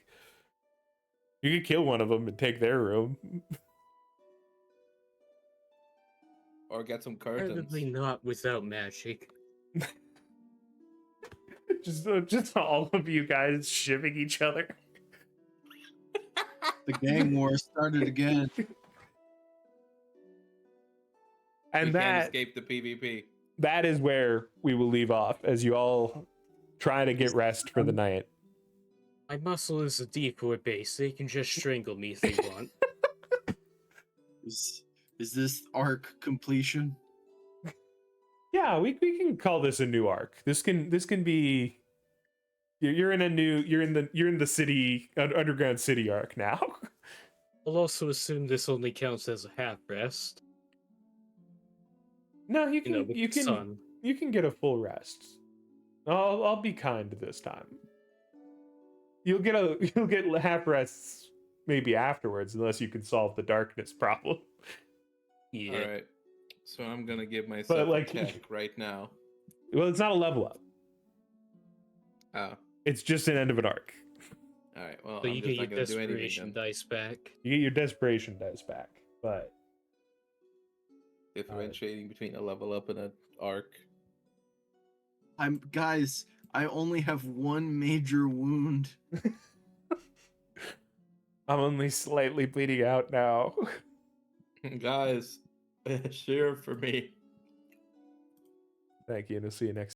You could kill one of them and take their room. Or get some curtains. Probably not without magic. just all of you guys shivving each other. The gang war started again. And We can't that escape the PvP. that is where we will leave off as you all try to get rest for the night. My muscle is a decoy base. They can just strangle me if they want. Is this arc completion? Yeah, we can call this a new arc. This can be you're in the city underground city arc now. I'll also assume this only counts as a half rest. No, you You know, can with you the can sun. you can get a full rest. I'll be kind this time. You'll get half rests maybe afterwards, unless you can solve the darkness problem. Yeah. All right. So I'm gonna give myself like- a check right now. Well, it's not a level up. Oh. It's just an end of an arc. All right. Well, So I'm you just get your not gonna do anything desperation then. dice back. You get your desperation dice back, but Differentiating between a level up and an arc. Guys, I only have one major wound. I'm only slightly bleeding out now. Guys, cheer for me. Thank you, and I'll see you next